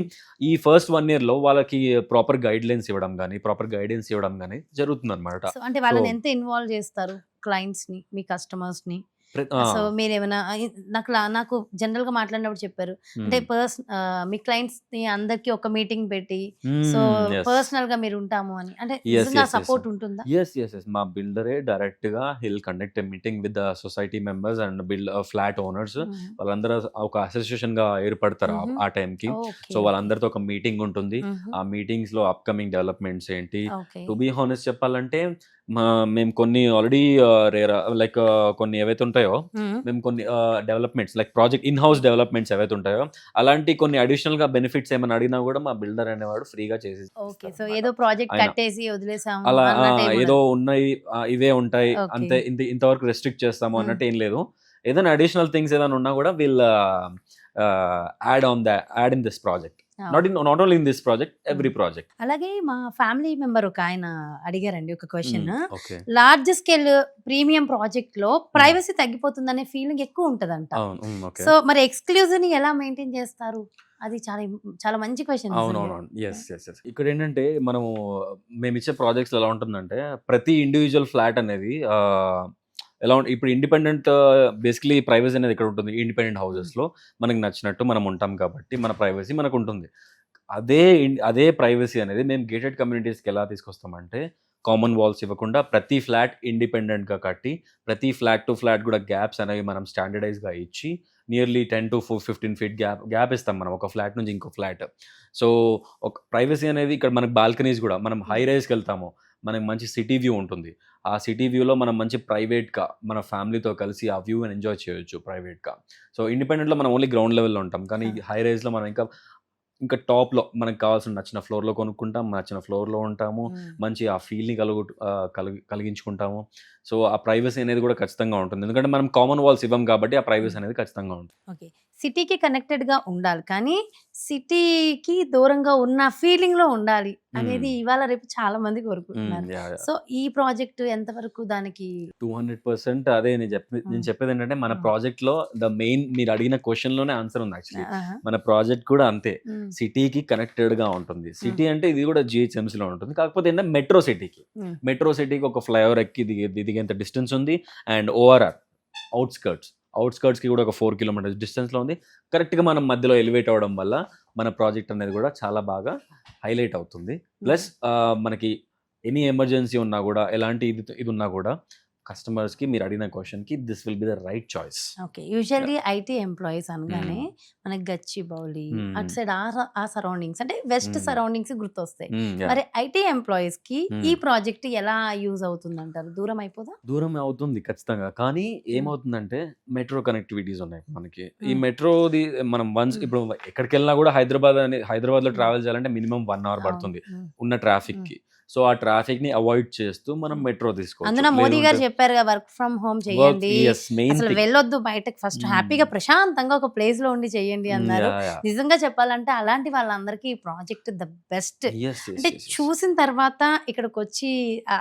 ఈ ఫస్ట్ 1 year లో వాళ్ళకి ప్రాపర్ గైడ్ లైన్స్ ఇవ్వడం కానీ, ప్రాపర్ గైడెన్స్ ఇవ్వడం కానీ జరుగుతుంది అనమాట. సో అంటే వాళ్ళని ఎంత ఇన్వాల్వ్ చేస్తారు, క్లయింట్స్ ని, మీ కస్టమర్స్ ని? సో మీరేమైనా నాకు జనరల్ గా మాట్లాడినప్పుడు చెప్పారు అంటే మీ క్లయింట్స్ ని అందరికి ఒక మీటింగ్ పెట్టి సో పర్సనల్ గా మీరు ఉంటాము అని, అంటే నిజంగా సపోర్ట్ ఉంటుందా? ఎస్ మా బిల్డరే డైరెక్ట్ గా hill conduct a meeting with the society members and flat owners. వాళ్ళందరూ ఒక అసోసియేషన్ గా ఏర్పడతారు ఆ టైం కి. సో వాళ్ళందరితో ఒక మీటింగ్ ఉంటుంది. ఆ మీటింగ్స్ లో అప్కమింగ్ డెవలప్మెంట్స్ ఏంటి, టు బీ హానెస్ట్ చెప్పాలంటే మేము కొన్ని ఆల్రెడీ లైక్ కొన్ని ఏవైతే ఉంటాయో మేము కొన్ని developments like project in house developments ఏవైతే ఉంటాయో అలాంటి కొన్ని అడిషనల్ గా బెనిఫిట్స్ ఏమైనా అడిగినా కూడా మా బిల్డర్ అనేవాడు ఫ్రీగా చేసి ఓకే. సో ఏదో ప్రాజెక్ట్ కట్టేసి వదిలేసాము అలా అన్నట్టు ఏం ఏదో ఉండదు. ఉన్నాయి ఇవే ఉంటాయి Okay. అంతే, ఇంతవరకు రెస్ట్రిక్ట్ చేస్తాము అన్నట్టు ఏం లేదు. ఏదైనా అడిషనల్ థింగ్స్ ఏదైనా ఉన్నా కూడా we'll add in this project. Not only in this project, every project. అలాగే మా ఫ్యామిలీ మెంబర్ ఒక ఆయన అడిగారండి ఒక question, okay. Large scale premium project లో ప్రైవసీ తగ్గిపోతుందనే ఫీలింగ్ ఎక్కువ ఉంటదంట. ఓకే. సో మరి ఎక్స్క్లూజివ్ ని ఎలా మెయింటైన్ చేస్తారు? అది చాలా చాలా మంచి క్వశ్చన్. అవునవును. ఎస్ ఇక్కడ ఏంటంటే మేము ఇచ్చే ప్రాజెక్ట్స్ ఎలా ఉంటుందంటే ప్రతి ఇండివిజువల్ ఫ్లాట్ అనేది ఎలా ఇప్పుడు ఇండిపెండెంట్ బేసిక్లీ ప్రైవసీ అనేది ఇక్కడ ఉంటుంది. ఇండిపెండెంట్ హౌసెస్లో మనకి నచ్చినట్టు మనం ఉంటాం కాబట్టి మన ప్రైవసీ మనకు ఉంటుంది. అదే ప్రైవసీ అనేది మేము గేటెడ్ కమ్యూనిటీస్కి ఎలా తీసుకొస్తామంటే కామన్ వాల్స్ ఇవ్వకుండా ప్రతి ఫ్లాట్ ఇండిపెండెంట్గా కట్టి ప్రతి ఫ్లాట్ టు ఫ్లాట్ కూడా గ్యాప్స్ అనేవి మనం స్టాండర్డైజ్గా ఇచ్చి నియర్లీ 10 to 15 feet గ్యాప్ ఇస్తాం మనం ఒక ఫ్లాట్ నుంచి ఇంకో ఫ్లాట్. సో ఒక ప్రైవసీ అనేది ఇక్కడ మనకి బాల్కనీస్ కూడా మనం హై రైజ్కి వెళ్తాము, మనకి మంచి సిటీ వ్యూ ఉంటుంది. ఆ సిటీ వ్యూలో మనం మంచి ప్రైవేట్గా మన ఫ్యామిలీతో కలిసి ఆ వ్యూ ఎంజాయ్ చేయొచ్చు ప్రైవేట్గా. సో ఇండిపెండెంట్లో మనం ఓన్లీ గ్రౌండ్ లెవెల్లో ఉంటాం, కానీ హై రైజ్లో మనం ఇంకా టాప్లో మనకు కావాల్సిన నచ్చిన ఫ్లోర్లో కొనుక్కుంటాం, నచ్చిన ఫ్లోర్లో ఉంటాము, మంచి ఆ ఫీల్ని కలిగించుకుంటాము. సో ఆ ప్రైవసీ అనేది కూడా ఖచ్చితంగా ఉంటుంది, ఎందుకంటే మనం కామన్ వాల్స్ ఇవ్వం కాబట్టి ఆ ప్రైవసీ అనేది ఖచ్చితంగా ఉంటుంది. ఓకే, సిటీకి కనెక్టెడ్గా ఉండాలి కానీ సిటీకి దూరంగా ఉన్న ఫీలింగ్లో ఉండాలి అనేది ఇవాళ రేపు చాలా మంది కోరుకుంటున్నారు. సో ఈ ప్రాజెక్ట్ ఎంతవరకు దానికి 200% అదే నేను చెప్పేది ఏంటంటే మన ప్రాజెక్ట్లో ద మెయిన్ మీరు అడిగిన క్వశ్చన్లోనే ఆన్సర్ ఉంది యాక్చువల్లీ. మన ప్రాజెక్ట్ కూడా అంతే, సిటీకి కనెక్టెడ్గా ఉంటుంది. సిటీ అంటే ఇది కూడా జిహెచ్ఎంసీలో ఉంటుంది, కాకపోతే ఏంటంటే మెట్రో సిటీకి ఒక ఫ్లైఓవర్ ఎక్కి దిగేంత డిస్టెన్స్ ఉంది. అండ్ ఓఆర్ఆర్ అవుట్స్కర్ట్స్కి కూడా ఒక 4 kilometers డిస్టెన్స్లో ఉంది. కరెక్ట్గా మనం మధ్యలో ఎలివేట్ అవ్వడం వల్ల మన ప్రాజెక్ట్ అనేది కూడా చాలా బాగా హైలైట్ అవుతుంది. ప్లస్ మనకి ఎనీ ఎమర్జెన్సీ ఉన్నా కూడా, ఎలాంటి ఇది ఉన్నా కూడా కస్టమర్స్కి మీరు అడిగిన క్వశ్చన్కి this will be the right choice. Okay, usually IT employees అనగానే మనకి గచ్చిబౌలి అటు సైడ్ ఆ సరౌండింగ్స్ అంటే వెస్ట్ సరౌండింగ్స్ గుర్తొస్తాయి. మరి ఐటీ ఎంప్లాయీస్ కి ఈ ప్రాజెక్ట్ ఎలా యూజ్ అవుతుంది అంటారు? దూరం అయిపోదా? దూరం అవుతుంది ఖచ్చితంగా, కానీ ఏమవుతుందంటే మెట్రో కనెక్టివిటీస్ ఉన్నాయి మనకి. ఈ మెట్రోది మనం వన్స్ ఇప్పుడు ఎక్కడికి వెళ్ళినా కూడా హైదరాబాద్లో ట్రావెల్ చేయాలంటే మినిమం 1 hour పడుతుంది ఉన్న ట్రాఫిక్కి. సో ఆ ట్రాఫిక్ ని అవాయిడ్ చేస్తూ మనం మెట్రో తీసుకోవచ్చు. అందులో మోదీ గారు చెప్పారు వర్క్ ఫ్రమ్ హోమ్ చేయండి, అసలు వెళ్ళొద్దు బయటకు, ఫస్ట్ హ్యాపీగా ప్రశాంతంగా ఒక ప్లేస్ లో ఉండి చేయండి అన్నారు. నిజంగా చెప్పాలంటే అలాంటి వాళ్ళందరికీ ఈ ప్రాజెక్ట్ ద బెస్ట్. అంటే చూసిన తర్వాత ఇక్కడికి వచ్చి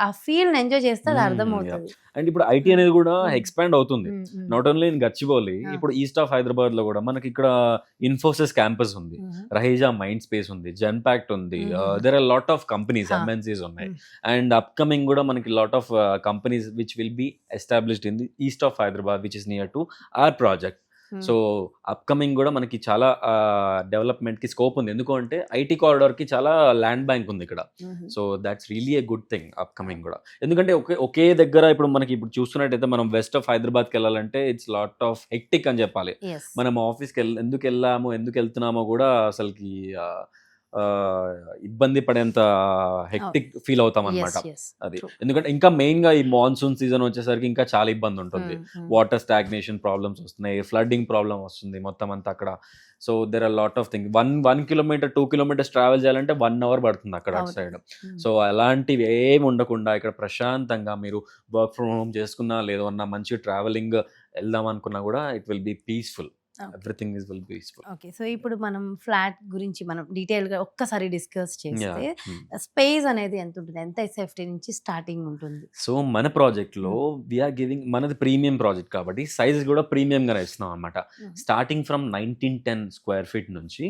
ఆ ఫీల్ ఎంజాయ్ చేస్తే అది అర్థం అవుతుంది. అండ్ ఇప్పుడు ఐటీ అనేది కూడా ఎక్స్పాండ్ అవుతుంది, నాట్ ఓన్లీ ఇన్ గచ్చిబౌలి, ఇప్పుడు ఈస్ట్ ఆఫ్ హైదరాబాద్ లో కూడా మనకి ఇక్కడ ఇన్ఫోసిస్ క్యాంపస్ ఉంది, రహీజా మైండ్ స్పేస్ ఉంది, జెన్పాక్ట్ ఉంది, there are lot of companies MNCs ఉన్నాయి. అండ్ అప్కమింగ్ కూడా మనకి lot of companies which will be established in the east of Hyderabad which is near to our project. So upcoming కూడా మనకి చాలా డెవలప్మెంట్ కి స్కోప్ ఉంది, ఎందుకంటే ఐటీ కారిడార్ కి చాలా ల్యాండ్ బ్యాంక్ ఉంది ఇక్కడ. So that's really a good thing upcoming కూడా, ఎందుకంటే ఒకే దగ్గర ఇప్పుడు మనకి ఇప్పుడు చూస్తున్నట్టయితే మనం వెస్ట్ ఆఫ్ హైదరాబాద్కి వెళ్ళాలంటే ఇట్స్ లాట్ ఆఫ్ హెక్టిక్ అని చెప్పాలి. మనం ఆఫీస్కి ఎందుకు వెళ్తున్నామో కూడా అసలుకి ఇబ్బంది పడేంత హెక్టిక్ ఫీల్ అవుతాం అనమాట. అది ఎందుకంటే ఇంకా మెయిన్ గా ఈ మాన్సూన్ సీజన్ వచ్చేసరికి ఇంకా చాలా ఇబ్బంది ఉంటుంది. వాటర్ స్టాగ్నేషన్ ప్రాబ్లమ్స్ వస్తున్నాయి, ఫ్లడ్డింగ్ ప్రాబ్లమ్ వస్తుంది మొత్తం అంతా అక్కడ. So there are lot of thing. 1 kilometer 2 kilometers travel చేయాలంటే 1 hour పడుతుంది అక్కడ అటు సైడ్. సో అలాంటివి ఏమి ఉండకుండా ఇక్కడ ప్రశాంతంగా మీరు వర్క్ ఫ్రమ్ హోమ్ చేసుకున్నా లేదన్నా మంచి ట్రావెలింగ్ వెళ్దాం అనుకున్నా కూడా it will B peaceful. Everything is will peaceful. Okay, so ఇప్పుడు మనం ఫ్లాట్ గురించి మనం డీటెయిల్ గా ఒక్కసారి డిస్కస్ చేస్తే స్పేస్ అనేది ఎంత ఉంటుంది, ఎంత ఎస్ఎఫ్టీ నుంచి స్టార్టింగ్ ఉంటుంది? సో మన ప్రాజెక్ట్ లో వీఆర్ గివింగ్, మనది ప్రీమియం ప్రాజెక్ట్ కాబట్టి సైజ్ కూడా ప్రీమియం గానే ఇస్తున్నాం అనమాట. స్టార్టింగ్ ఫ్రమ్ 1910 square feet నుంచి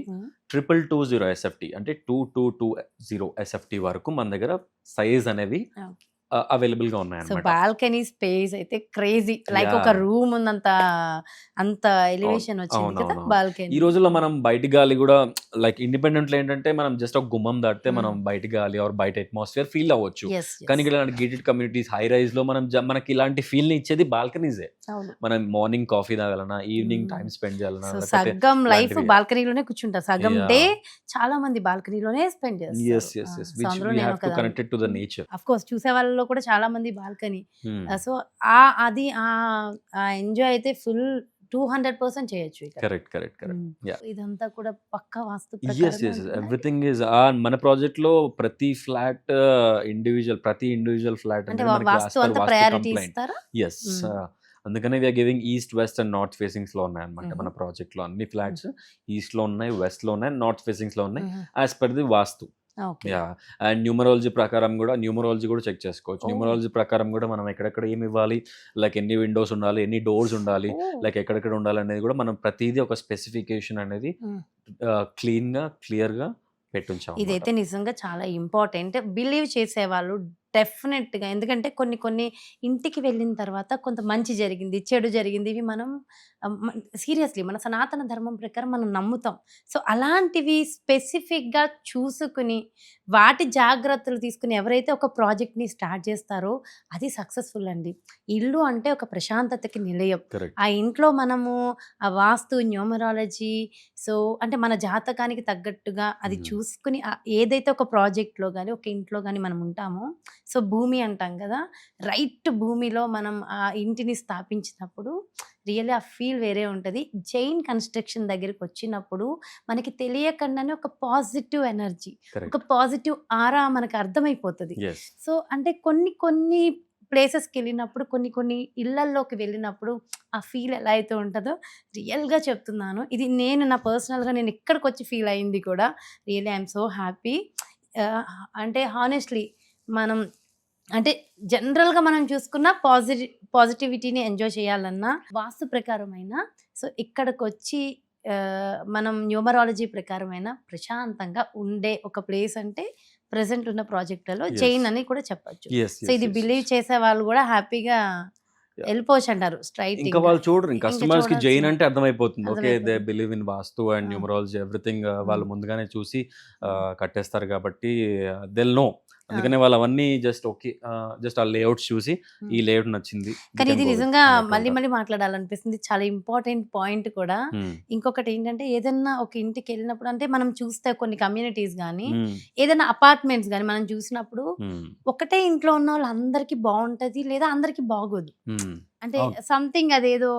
2220 SFT అంటే 2220 SFT వరకు మన దగ్గర సైజ్ అనేవి అవైలబుల్ గా ఉన్నాయి. సో బాల్కనీ స్పేస్ అయితే క్రేజీ, లైక్ ఒక రూమ్ ఉన్నంత అంత ఎలివేషన్ వచ్చింది కదా బాల్కనీ. ఈ రోజుల్లో మనం బయట గాలి కూడా లైక్ ఇండిపెండెంట్ లో ఏంటంటే మనం జస్ట్ ఒక గుమ్మం దాటితే మనం బయట గాలి ఆర్ బయట అట్మాస్ఫియర్ ఫీల్ అవ్వచ్చు. కానీ ఇక్కడ గేటెడ్ కమ్యూనిటీస్ హై రైజ్ లో మనకి ఇలాంటి ఫీల్ ని ఇచ్చేది బాల్కనీసే. మనం మార్నింగ్ కాఫీ తాగాలన్నా, ఈవినింగ్ టైం స్పెండ్ చేయాలన్నా, సగం లైఫ్ బాల్కనీలోనే కూర్చుంటారు, సగం డే చాలా మంది బాల్కనీలోనే స్పెండ్ చేస్తారు. Connected to the nature. Of course చూసే వాళ్ళలో కూడా చాలా మంది బాల్కనీ. సో అది ఎంజాయ్ అయితే ఫుల్ 200% చేయొచ్చు. కరెక్ట్. ఇదంతా కూడా పక్కా వాస్తు. ఎవ్రీథింగ్ ఇస్ మన ప్రాజెక్ట్ లో ప్రతి ఫ్లాట్ ఇండివిజువల్ ఫ్లాట్ అంటే వాస్తు అంతా ప్రయారిటీ ఇస్తారా? yes అందుకనే we are giving east west and north facings లో ఉన్నాయి అనమాట. మన ప్రాజెక్ట్ లో అన్ని ఫ్లాట్స్ ఈస్ట్ లో ఉన్నాయి, వెస్ట్ లో ఉన్నాయి, నార్త్ ఫేసింగ్స్ లో ఉన్నాయి as per the vastu. And numerology కూడా చెక్ చేసుకోవచ్చు. న్యూమరాలజీ ప్రకారం కూడా మనం ఎక్కడెక్కడ ఏమి ఇవ్వాలి, లైక్ ఎన్ని విండోస్ ఉండాలి, ఎన్ని డోర్స్ ఉండాలి, లైక్ ఎక్కడెక్కడ ఉండాలి అనేది కూడా మనం ప్రతిదీ ఒక స్పెసిఫికేషన్ అనేది క్లియర్ గా పెట్టుంచాం. ఇదైతే నిజంగా చాలా ఇంపార్టెంట్. బిలీవ్ చేసేవాళ్ళు డెఫినెట్గా, ఎందుకంటే కొన్ని ఇంటికి వెళ్ళిన తర్వాత కొంత మంచి జరిగింది, చెడు జరిగింది, ఇవి మనం సీరియస్లీ మన సనాతన ధర్మం ప్రకారం మనం నమ్ముతాం. సో అలాంటివి స్పెసిఫిక్గా చూసుకుని వాటి జాగ్రత్తలు తీసుకుని ఎవరైతే ఒక ప్రాజెక్ట్ని స్టార్ట్ చేస్తారో అది సక్సెస్ఫుల్ అండి. ఇల్లు అంటే ఒక ప్రశాంతతకి నిలయం. ఆ ఇంట్లో మనము ఆ వాస్తు, న్యూమరాలజీ, సో అంటే మన జాతకానికి తగ్గట్టుగా అది చూసుకుని ఏదైతే ఒక ప్రాజెక్ట్లో కానీ ఒక ఇంట్లో కానీ మనం ఉంటామో సో భూమి అంటాం కదా, రైట్ భూమిలో మనం ఆ ఇంటిని స్థాపించినప్పుడు రియల్లీ ఆ ఫీల్ వేరే ఉంటుంది. జైన్ కన్స్ట్రక్షన్ దగ్గరికి వచ్చినప్పుడు మనకి తెలియకుండానే ఒక పాజిటివ్ ఎనర్జీ, ఒక పాజిటివ్ ఆరా మనకు అర్థమైపోతుంది. సో అంటే కొన్ని ప్లేసెస్కి వెళ్ళినప్పుడు, కొన్ని ఇళ్లల్లోకి వెళ్ళినప్పుడు ఆ ఫీల్ ఎలా అయితే ఉంటుందో రియల్గా చెప్తున్నాను. ఇది నేను నా పర్సనల్గా నేను ఇక్కడికి వచ్చి ఫీల్ అయింది కూడా. Really I'm so happy. అంటే హానెస్ట్లీ మనం అంటే జనరల్గా మనం చూసుకున్న పాజిటివిటీని ఎంజాయ్ చేయాలన్నా వాస్తు ప్రకారమైన, సో ఇక్కడికి వచ్చి మనం న్యూమరాలజీ ప్రకారమైన ప్రశాంతంగా ఉండే ఒక ప్లేస్ అంటే ప్రెసెంట్ ఉన్న ప్రాజెక్టులలో జైన్ అని కూడా చెప్పొచ్చు. సో ఇది బిలీవ్ చేసే వాళ్ళు కూడా హ్యాపీగా వెళ్ళిపోవచ్చు అంటారు స్ట్రైట్. ఇంకా వాళ్ళు చూడరు, కస్టమర్స్ కి జైన్ అంటే అర్థమైపోతుంది. Okay, they believe in vastu and numerology everything. వాళ్ళు ముందుగానే చూసి కట్టేస్తారు కాబట్టి దెల్ నో. అందుకనే వాళ్ళు అవన్నీ జస్ట్ ఓకే, జస్ట్ ఆ లేఅవుట్స్ చూసి ఈ లేఅవుట్ నచ్చింది. కానీ ఇది నిజంగా మళ్ళీ మాట్లాడాలనిపిస్తుంది. చాలా ఇంపార్టెంట్ పాయింట్ కూడా. ఇంకొకటి ఏంటంటే ఏదైనా ఒక ఇంటికి వెళ్ళినప్పుడు అంటే మనం చూస్తే కొన్ని కమ్యూనిటీస్ కానీ ఏదైనా అపార్ట్మెంట్స్ కానీ మనం చూసినప్పుడు ఒకటే ఇంట్లో ఉన్న వాళ్ళు అందరికి బాగుంటది లేదా అందరికి బాగోదు. అంటే సంథింగ్ అదేదో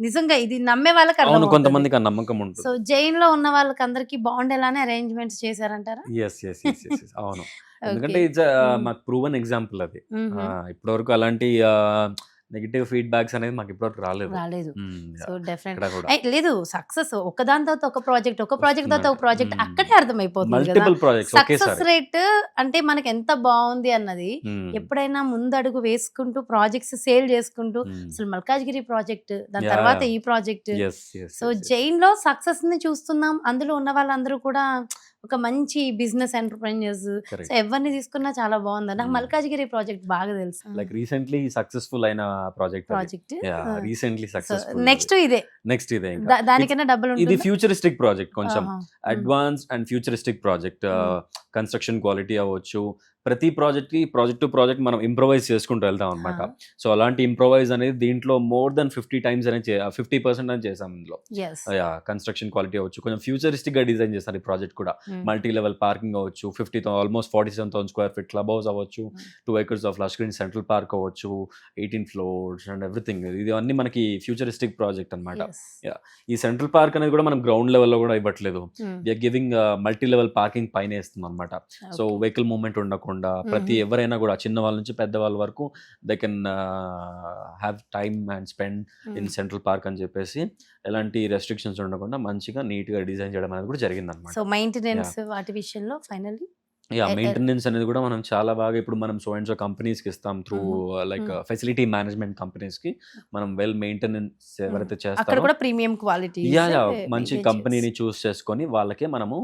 నిజంగా ఇది నమ్మే వాళ్ళకి కొంతమందికి నమ్మకం ఉంటుంది. సో జైన్ లో ఉన్న వాళ్ళకి అందరికి బాగుండేలానే అరేంజ్మెంట్స్ చేశారంటారా? అవును, ఎందుకంటే ఇట్స్ మాకు ప్రూవన్ ఎగ్జాంపుల్ అది. ఇప్పటి వరకు అలాంటి నెగటివ్ ఫీడ్బ్యాక్స్ అనేది మాకు ఇప్పటివరకు రాలేదు. సో డెఫినెట్ లేదు, సక్సెస్ ఒకదాని తర్వాత ఒక ప్రాజెక్ట్ తర్వాత ఒక ప్రాజెక్ట్ అక్కడే అర్థమైపోతుంది. సక్సెస్ రేట్ అంటే మనకి ఎంత బాగుంది అన్నది ఎప్పుడైనా ముందడుగు వేసుకుంటూ ప్రాజెక్ట్స్ సేల్ చేసుకుంటూ, అసలు మల్కాజ్గిరి ప్రాజెక్ట్, దాని తర్వాత ఈ ప్రాజెక్ట్. సో జైన్ లో సక్సెస్ ని చూస్తున్నాం. అందులో ఉన్న వాళ్ళందరూ కూడా ఒక మంచి బిజినెస్ ఎంటర్ప్రెన్యూర్స్. సో ఎవరిని తీసుకున్నా చాలా బాగుంది. నాకు మల్కాజ్గిరి ప్రాజెక్ట్ బాగా తెలుసు. లైక్ రీసెంట్లీ సక్సెస్ఫుల్ అయిన ప్రాజెక్ట్ రీసెంట్లీ సక్సెస్ఫుల్. నెక్స్ట్ ఇదే దానికన్నా డబ్బులు. ఇది ఫ్యూచరిస్టిక్ ప్రాజెక్ట్, కొంచెం advance and futuristic project. Construction quality అవ్వచ్చు, ప్రతి ప్రాజెక్ట్ టు ప్రాజెక్ట్ మనం ఇంప్రొవైజ్ చేసుకుంటూ వెళ్తాం అనమాట. సో అలాంటి ఇంప్రొవైజ్ అనేది దీంట్లో మోర్ దెన్ 50 times 50% అని చేసాం ఇందులో. కన్స్ట్రక్షన్ క్వాలిటీ అవ్వచ్చు, కొంచెం ఫ్యూచరిస్టిక్ గా డిజైన్ చేస్తారు ఈ ప్రాజెక్ట్ కూడా. మల్టీ లెవెల్ పార్కింగ్ అవ్వచ్చు, almost 47,000 square feet club house అవ్వచ్చు, 2 acres of lush green central park అవ్వచ్చు, 18 floors అండ్ ఎవ్రీథింగ్. ఇది అన్ని మనకి ఫ్యూచరిస్టిక్ ప్రాజెక్ట్ అనమాట. ఈ సెంట్రల్ పార్క్ అనేది కూడా మనం గ్రౌండ్ లెవెల్ లో కూడా ఇవ్వట్లేదు. We are giving multi level parking పైన ఇస్తున్నాం అనమాట. సో వెహికల్ మూవ్మెంట్ ఉండకుండా ప్రతి ఎవరైనా కూడా చిన్న వాళ్ళ నుంచి పెద్ద వాళ్ళ వరకు they can have time and spend in central park అని చెప్పేసి ఎలాంటి రెస్ట్రిక్షన్స్ ఉండకుండా మంచిగా నీట్ గా డిజైన్ చేయడం అనేది కూడా జరిగింది అనమాట. సో మెయింటెనెన్స్ వాటి విషయంలో ఫైనల్లీ మెయింటెనెన్స్ అనేది కూడా మనం చాలా బాగా ఇప్పుడు మనం సో అండ్ సో కంపెనీస్ కి ఇస్తాం through like facility management companies కి. మనం వెల్ మెయింటెనెన్స్ ఎవరైతే చేస్తారో ప్రీమియం క్వాలిటీ మంచి కంపెనీని చూస్ చేసుకొని వాళ్ళకే మనము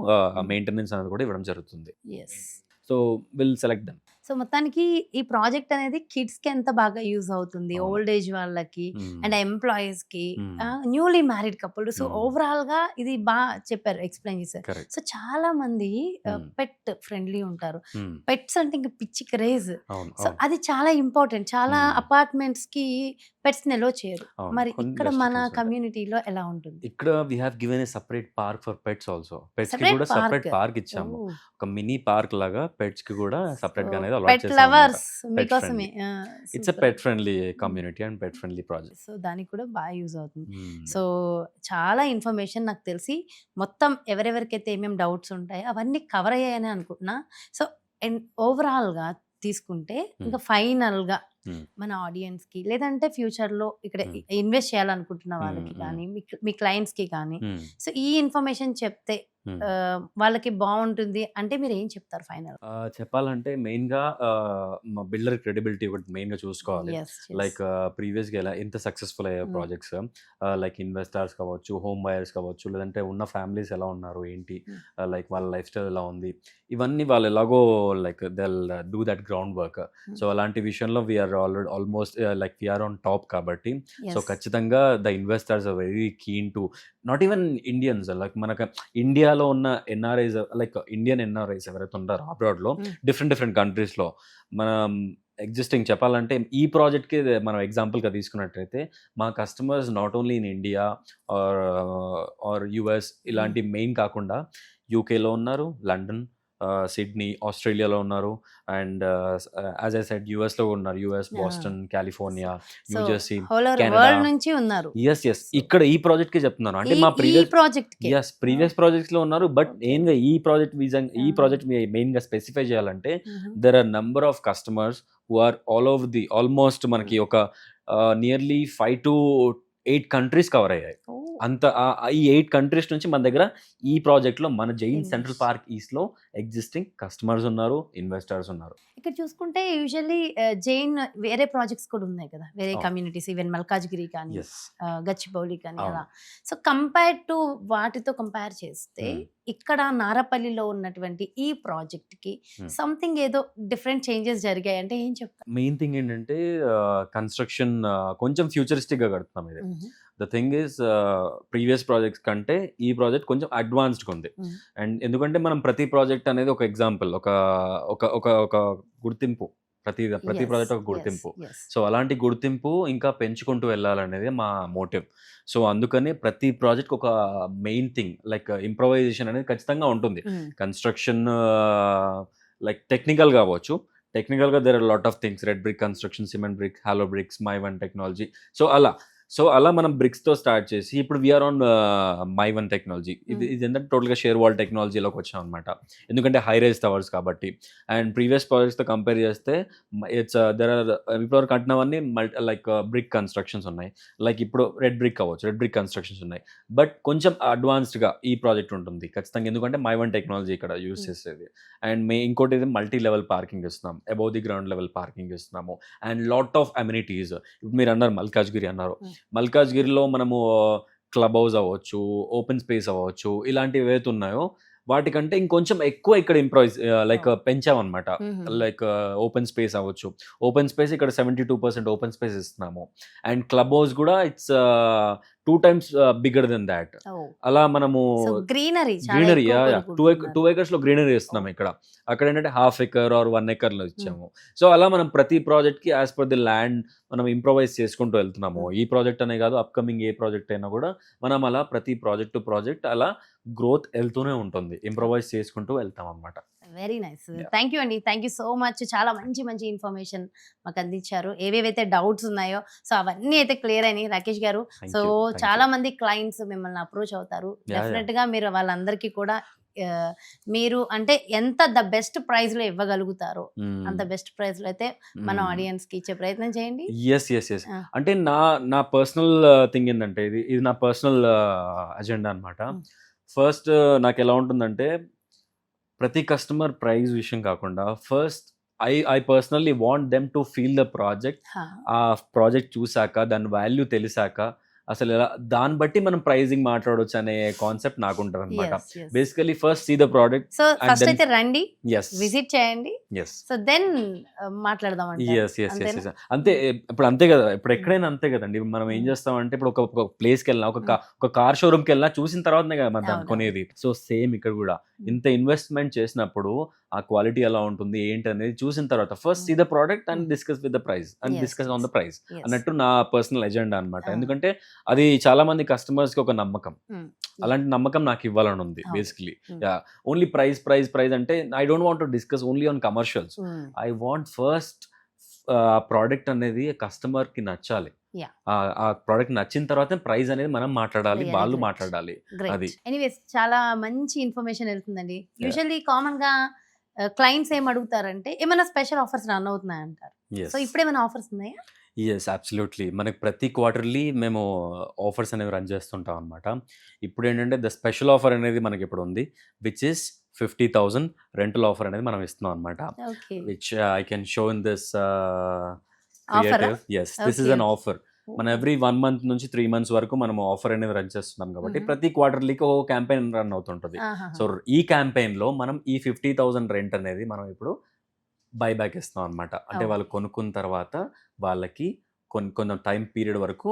మెయింటెనెన్స్ అనేది కూడా ఇవ్వడం జరుగుతుంది. So will select them. So మొత్తానికి ఈ ప్రాజెక్ట్ అనేది కిడ్స్ కి ఎంత బాగా యూజ్ అవుతుంది, ఓల్డ్ ఏజ్ వాళ్ళకి అండ్ ఎంప్లాయీస్ కి, newly married couple. So overall గా ఇది బాగా చెప్పారు, ఎక్స్ప్లెయిన్ చేశారు. సో చాలా మంది పెట్ ఫ్రెండ్లీ ఉంటారు. పెట్స్ అంటే ఇంకా పిచ్చి క్రేజ్. సో అది చాలా ఇంపార్టెంట్. చాలా అపార్ట్మెంట్స్ కి పెట్స్ ని ఎలో చేయరు. మరి ఇక్కడ మన కమ్యూనిటీలో ఎలా ఉంటుంది? ఇక్కడ we have given a separate park for pets also. Pets కి కూడా సెపరేట్ పార్క్ ఇచ్చాము, ఒక మినీ పార్క్ లాగా పెట్స్ కి కూడా సెపరేట్ గా అనేది అలాట్ చేసాము. It's a pet friendly community and pet friendly project. So దానికి కూడా బాగా యూజ్ అవుతుంది. సో చాలా ఇన్ఫర్మేషన్ నాకు తెలిసి మొత్తం ఎవరెవరికైతే ఏమేమి డౌట్స్ ఉంటాయో అవన్నీ కవర్ అయ్యాయని అనుకుంటున్నా. సో ఓవరాల్ గా తీసుకుంటే ఇంకా ఫైనల్ గా మన ఆడియన్స్ కి లేదంటే ఫ్యూచర్ లో ఇక్కడ ఇన్వెస్ట్ చేయాలనుకుంటున్న వాళ్ళకి కానీ మీ క్లయింట్స్ కి కానీ సో ఈ ఇన్ఫర్మేషన్ చెప్తే వాళ్ళకి బాగుంటుంది అంటే మీరు ఏం చెప్తారు ఫైనల్? చెప్పాలంటే మెయిన్ గా మా బిల్డర్ క్రెడిబిలిటీ ఒకటి మెయిన్ గా చూసుకోవాలి. లైక్ ప్రీవియస్ గా ఎలా ఎంత సక్సెస్ఫుల్ అయ్యే ప్రాజెక్ట్స్, లైక్ ఇన్వెస్టర్స్ కావచ్చు, హోమ్ బయర్స్ కావచ్చు, లేదంటే ఉన్న ఫ్యామిలీస్ ఎలా ఉన్నారు ఏంటి, లైక్ వాళ్ళ లైఫ్ స్టైల్ ఎలా ఉంది, ఇవన్నీ వాళ్ళు ఎలాగో like they'll do that ground work. So అలాంటి విషయంలో we are almost like we are on top కాబట్టి సో ఖచ్చితంగా the investors are very keen to not even Indians, like మనకు ఇండియాలో ఉన్న ఎన్ఆర్ఐస్ లైక్ ఇండియన్ ఎన్ఆర్ఐస్ ఎవరైతే ఉన్నారో అబ్రాడ్ లో డిఫరెంట్ కంట్రీస్ లో మనం ఎగ్జిస్టింగ్ చెప్పాలంటే ఈ ప్రాజెక్ట్కి మనం ఎగ్జాంపుల్గా తీసుకున్నట్టయితే మా customers not only in India are US ఇలాంటి మెయిన్ కాకుండా యూకేలో ఉన్నారు, లండన్, సిడ్నీ ఆస్ట్రేలియాలో ఉన్నారు, అండ్ యాజ్ ఐ సెడ్ యుఎస్లో ఉన్నారు, US, Boston, California, New Jersey, world నుంచి ఉన్నారు. ఎస్ ఇక్కడ ఈ ప్రాజెక్ట్ కి చెప్తున్నాను. అంటే మా ప్రీవియస్ ప్రాజెక్ట్స్ లో ఉన్నారు, బట్ మెయిన్గా ఈ ప్రాజెక్ట్ మెయిన్ గా స్పెసిఫై చేయాలంటే there are number of customers who are almost మనకి ఒక నియర్లీ 5 to 8 కంట్రీస్ కవర్ అయ్యాయి. అంత ఈ 8 కంట్రీస్ నుంచి మన దగ్గర ఈ ప్రాజెక్ట్ లో మన జైన్ సెంట్రల్ పార్క్ ఈస్ట్ లో ఎగ్జిస్టింగ్ కస్టమర్స్ ఉన్నారు, ఇన్వెస్టర్స్ ఉన్నారు. ఇక్కడ చూసుకుంటే యూజువల్లీ జైన్ వేరే ప్రాజెక్ట్స్ కూడా ఉన్నాయి కదా, వేరే కమ్యూనిటీస్, ఈవెన్ మల్కాజ్గిరి కానీ గచ్చిబౌలి కానీ అలా. సో కంపేర్ టు వాటితో కంపేర్ చేస్తే ఇక్కడ నారపల్లిలో ఉన్నటువంటి ఈ ప్రాజెక్ట్ కి సంథింగ్ ఏదో డిఫరెంట్ చేంజెస్ జరిగాయి అంటే ఏం చెప్తారు? మెయిన్ థింగ్ ఏంటంటే కన్స్ట్రక్షన్ కొంచెం ఫ్యూచరిస్టిక్ గా కడుతున్నాం. ఇది the thing is previous projects కంటే ఈ ప్రాజెక్ట్ కొంచెం అడ్వాన్స్డ్గా ఉంది. అండ్ ఎందుకంటే మనం ప్రతి ప్రాజెక్ట్ అనేది ఒక ఎగ్జాంపుల్, ఒక గుర్తింపు, ప్రతి ప్రాజెక్ట్ ఒక గుర్తింపు. సో అలాంటి గుర్తింపు ఇంకా పెంచుకుంటూ వెళ్ళాలనేది మా మోటివ్. సో అందుకని ప్రతి ప్రాజెక్ట్ ఒక మెయిన్ థింగ్ లైక్ ఇంప్రొవైజేషన్ అనేది ఖచ్చితంగా ఉంటుంది. కన్స్ట్రక్షన్ లైక్ టెక్నికల్ కావచ్చు, టెక్నికల్గా there are lot of things, red brick construction, cement brick, hollow bricks, మై1 టెక్నాలజీ. సో అలా మనం బ్రిక్స్తో స్టార్ట్ చేసి ఇప్పుడు వీఆర్ ఆన్ మై1 టెక్నాలజీ. ఇది ఏంటంటే టోటల్గా షేర్ వాల్ టెక్నాలజీలోకి వచ్చాం అనమాట, ఎందుకంటే హై రైజ్ టవర్స్ కాబట్టి. అండ్ ప్రీవియస్ ప్రాజెక్ట్స్తో కంపేర్ చేస్తే దెర్ ఆర్ ఇప్పుడు కట్టినవన్నీ లైక్ బ్రిక్ కన్స్ట్రక్షన్స్ ఉన్నాయి, లైక్ ఇప్పుడు రెడ్ బ్రిక్ అవ్వచ్చు, రెడ్ బ్రిక్ కన్స్ట్రక్షన్స్ ఉన్నాయి. బట్ కొంచెం అడ్వాన్స్డ్గా ఈ ప్రాజెక్ట్ ఉంటుంది ఖచ్చితంగా, ఎందుకంటే మై1 టెక్నాలజీ ఇక్కడ యూస్ చేసేది. అండ్ ఇంకోటి ఇది మల్టీ లెవెల్ పార్కింగ్ ఇస్తున్నాం, above the ground level parking ఇస్తున్నాము. అండ్ లాట్ ఆఫ్ అమ్యూనిటీస్, ఇప్పుడు మీరు అన్నారు మల్కాజ్గిరి అన్నారు, మల్కాజ్గిరిలో మనము క్లబ్ హౌస్ అవ్వచ్చు, ఓపెన్ స్పేస్ అవ్వచ్చు, ఇలాంటివి ఏవైతే ఉన్నాయో వాటికంటే ఇంకొంచెం ఎక్కువ ఇక్కడ ఇంప్రూవైజ్ లైక్ పెంచామన్నమాట. లైక్ ఓపెన్ స్పేస్ అవ్వచ్చు, ఓపెన్ స్పేస్ ఇక్కడ 72% ఓపెన్ స్పేస్ ఇస్తున్నాము. అండ్ క్లబ్ హౌస్ కూడా it's 2 times bigger than that. అలా మనము గ్రీనరీ 2 acres లో గ్రీనరీ ఇస్తున్నాం. అక్కడ ఏంటంటే 1/2 acre or 1 acre లో ఇచ్చాము. సో అలా మనం ప్రతి ప్రాజెక్ట్ కి యాజ్ పర్ ది ల్యాండ్ మనం ఇంప్రొవైజ్ చేసుకుంటూ వెళ్తున్నాము. ఈ ప్రాజెక్ట్ అనే కాదు, అప్కమింగ్ ఏ ప్రాజెక్ట్ అయినా కూడా మనం అలా ప్రతి ప్రాజెక్ట్ టు ప్రాజెక్ట్ అలా గ్రోత్ వెళ్తూనే ఉంటుంది, ఇంప్రొవైజ్ చేసుకుంటూ వెళ్తాం అన్నమాట. వెరీ నైస్, థ్యాంక్ యూ అండి, థ్యాంక్ యూ సో మచ్. చాలా మంచి ఇన్ఫర్మేషన్ మాకు అందించారు. ఏవేవైతే డౌట్స్ ఉన్నాయో సో అవన్నీ అయితే క్లియర్ అయినాయి రాకేష్ గారు. సో చాలా మంది క్లయింట్స్ మిమ్మల్ని అప్రోచ్ అవుతారు, డెఫినెట్ గా మీరు వాళ్ళందరికీ కూడా మీరు అంటే ఎంత ద బెస్ట్ ప్రైస్ లో ఇవ్వగలుగుతారో అంత బెస్ట్ ప్రైస్ లో అయితే మన ఆడియన్స్ కి ఇచ్చే ప్రయత్నం చేయండి. ఎస్ అంటే నా పర్సనల్ థింగ్ ఏంటంటే ఇది నా పర్సనల్ అజెండా అన్నమాట. ఫస్ట్ నాకు ఎలా ఉంటుందంటే ప్రతి కస్టమర్ ప్రైస్ విషయం కాకుండా first I personally want them to feel the project. ఆ ప్రాజెక్ట్ చూసాక దాని వాల్యూ తెలిసాక అసలు దాన్ని బట్టి మనం ప్రైజింగ్ మాట్లాడవచ్చు అనే కాన్సెప్ట్ నాకు ఉంటుంది అనమాట. Basically first see the product, so first అయితే రండి, విజిట్ చేయండి, సో దెన్ మాట్లాడదాం. అంతే, ఇప్పుడు అంతే కదా, ఇప్పుడు ఎక్కడైనా అంతే కదండి. మనం ఏం చేస్తామంటే ఇప్పుడు ఒక ప్లేస్కి వెళ్ళినా, ఒక కార్ షోరూమ్కి వెళ్ళినా చూసిన తర్వాతనే కదా మనం దాన్ని కొనేది. సో సేమ్ ఇక్కడ కూడా ఇంత ఇన్వెస్ట్మెంట్ చేసినప్పుడు ఆ క్వాలిటీ ఎలా ఉంటుంది ఏంటి అనేది చూసిన తర్వాత first see the product and discuss with the price and discuss on the price అన్నట్టు నా పర్సనల్ ఎజెండా అనమాట. ఎందుకంటే అది చాలా మంది కస్టమర్స్ కి ఒక నమ్మకం, అలాంటి నమ్మకం నాకు ఇవ్వాలని ఉంది బేసికలీ. ఓన్లీ ప్రైస్ అంటే I don't want to discuss only on commercials. I want first product అనేది కస్టమర్ కి నచ్చాలి. ఆ ప్రోడక్ట్ నచ్చిన తర్వాత ప్రైస్ అనేది మనం మాట్లాడాలి, వాళ్ళు మాట్లాడాలి. అది ఎనీవేస్ చాలా మంచి ఇన్ఫర్మేషన్ వెళ్తుందండి. యూజువల్లీ కామన్ గా క్లయింట్స్ ఏం అడుగుతారంటే ఏమైనా స్పెషల్ ఆఫర్స్ రన్ అవుతున్నాయి అంటారు. సో ఇప్పుడు ఏమైనా ఆఫర్స్ ఉన్నాయా? Yes, absolutely. మనకి ప్రతి క్వార్టర్లీ మేము ఆఫర్స్ అనేవి రన్ చేస్తుంటాం అనమాట. ఇప్పుడు ఏంటంటే ద స్పెషల్ ఆఫర్ అనేది మనకి ఇప్పుడు ఉంది, విచ్ ఇస్ 50,000 రెంటల్ ఆఫర్ అనేది మనం ఇస్తున్నాం అనమాట. Which I can show in this creative. Yes, this is an offer. మనం ఎవ్రీ 1 month నుంచి 3 months వరకు మనం ఆఫర్ అనేది రన్ చేస్తున్నాం కాబట్టి ప్రతి క్వార్టర్లీకి ఒక క్యాంపెయిన్ రన్ అవుతుంటుంది. సో ఈ క్యాంపెయిన్ లో మనం ఈ 50,000 రెంట్ అనేది మనం ఇప్పుడు బైబ్యాక్ ఇస్తాం అనమాట. అంటే వాళ్ళు కొనుక్కున్న తర్వాత వాళ్ళకి కొంచెం టైం పీరియడ్ వరకు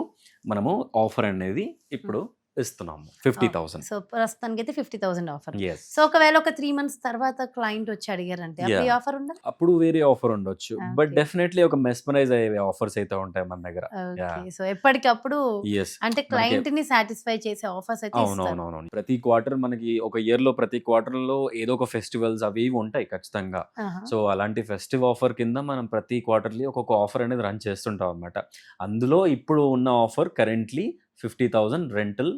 మనము ఆఫర్ అనేది ఇప్పుడు ఇస్తున్నాము 50,000. సో ప్రస్తుతానికి అయితే 50,000 ఆఫర్. Yes. సో ఒకవేళ ఒక 3 months తర్వాత క్లయింట్ వచ్చి అడిగారంటే అప్పుడు ఈ Yeah. ఆఫర్ ఉందా? అప్పుడు వేరే ఆఫర్ ఉండొచ్చు, బట్ Okay. డెఫినెట్లీ ఒక మెస్మరైజ్ అయ్యే ఆఫర్స్ అయితే ఉంటాయి మన దగ్గర. ఓకే. సో ఎప్పటికప్పుడు ఎస్, అంటే క్లయింట్ ని సాటిస్ఫై చేసే ఆఫర్స్ అయితే ఇస్తారు. అవునవునవును. ప్రతి క్వార్టర్ మనకి ఒక ఇయర్ లో ప్రతి క్వార్టర్ లో ఏదో ఒక ఫెస్టివల్స్ అవి ఇవి ఉంటాయి ఖచ్చితంగా. ఆహా. సో అలాంటి ఫెస్టివ్ ఆఫర్ కింద మనం ప్రతి క్వార్టర్లీ ఒక్కొక్క ఆఫర్ అనేది రన్ చేస్తుంటాం అనమాట. అందులో ఇప్పుడు ఉన్న offer currently 50,000 rental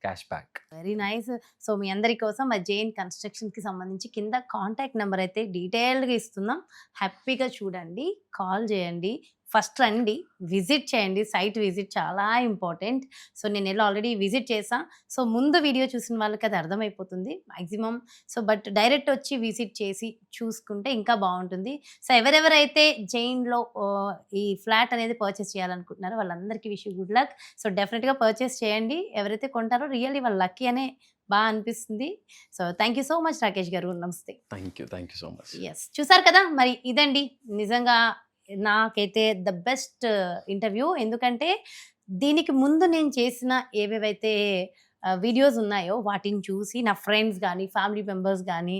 cash back. Very nice. So మీ అందరి కోసం మా జైన్ కన్స్ట్రక్షన్ కి సంబంధించి కింద కాంటాక్ట్ నెంబర్ అయితే డీటెయిల్డ్ గా ఇస్తున్నాం. హ్యాపీగా చూడండి, కాల్ చేయండి, ఫస్ట్ రండి, విజిట్ చేయండి. సైట్ విజిట్ చాలా ఇంపార్టెంట్. సో నేను ఇలా ఆల్రెడీ విజిట్ చేసా. సో ముందు వీడియో చూసిన వాళ్ళకి అది అర్థమైపోతుంది మ్యాక్సిమం. సో బట్ డైరెక్ట్ వచ్చి విజిట్ చేసి చూసుకుంటే ఇంకా బాగుంటుంది. సో ఎవరెవరైతే జైన్లో ఈ ఫ్లాట్ అనేది పర్చేస్ చేయాలనుకుంటున్నారో వాళ్ళందరికీ wish you good luck. So definitely purchase చేయండి. ఎవరైతే కొంటారో రియల్లీ వాళ్ళ లక్కీ అనే బాగా అనిపిస్తుంది. So thank you so much Rakesh గారు. నమస్తే. Thank you so much. Yes, చూసారు కదా, మరి ఇదండి నిజంగా నాకైతే ద బెస్ట్ ఇంటర్వ్యూ. ఎందుకంటే దీనికి ముందు నేను చేసిన ఏవేవైతే వీడియోస్ ఉన్నాయో వాటిని చూసి నా ఫ్రెండ్స్ కానీ ఫ్యామిలీ మెంబర్స్ కానీ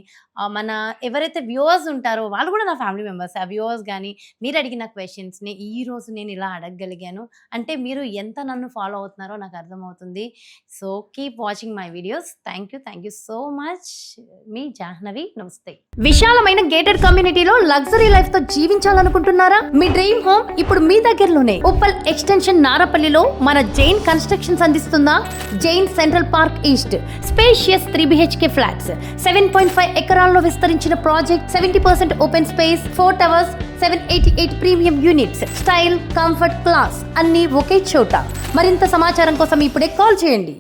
మన ఎవరైతే వ్యూవర్స్ ఉంటారో వాళ్ళు కూడా నా ఫ్యామిలీ మెంబర్స్. ఆ వ్యూవర్స్ కానీ మీరు అడిగిన క్వశ్చన్స్ని ఈరోజు నేను ఇలా అడగగలిగాను అంటే మీరు ఎంత నన్ను ఫాలో అవుతున్నారో నాకు అర్థమవుతుంది. So keep watching my videos. Thank you so much. మీ జాహ్నవి. నమస్తే. విశాలమైన గేటెడ్ కమ్యూనిటీలో లగ్జరీ లైఫ్ తో జీవించాలనుకుంటున్నారా? మీ డ్రీమ్ హోమ్ ఇప్పుడు మీ దగ్గరలోనే. ఉప్పల్ ఎక్స్టెన్షన్ నారపల్లిలో మన జైన్ కన్స్ట్రక్షన్స్ అందిస్తుందా Jain central park east. Spacious 3 BHK flats, 7.5 ఎకరాల్లో విస్తరించిన project, 70% open space, 4 towers, 788 premium units. Style, comfort, class అన్ని ఒకే చోట. మరింత సమాచారం కోసం ఇప్పుడే కాల్ చేయండి.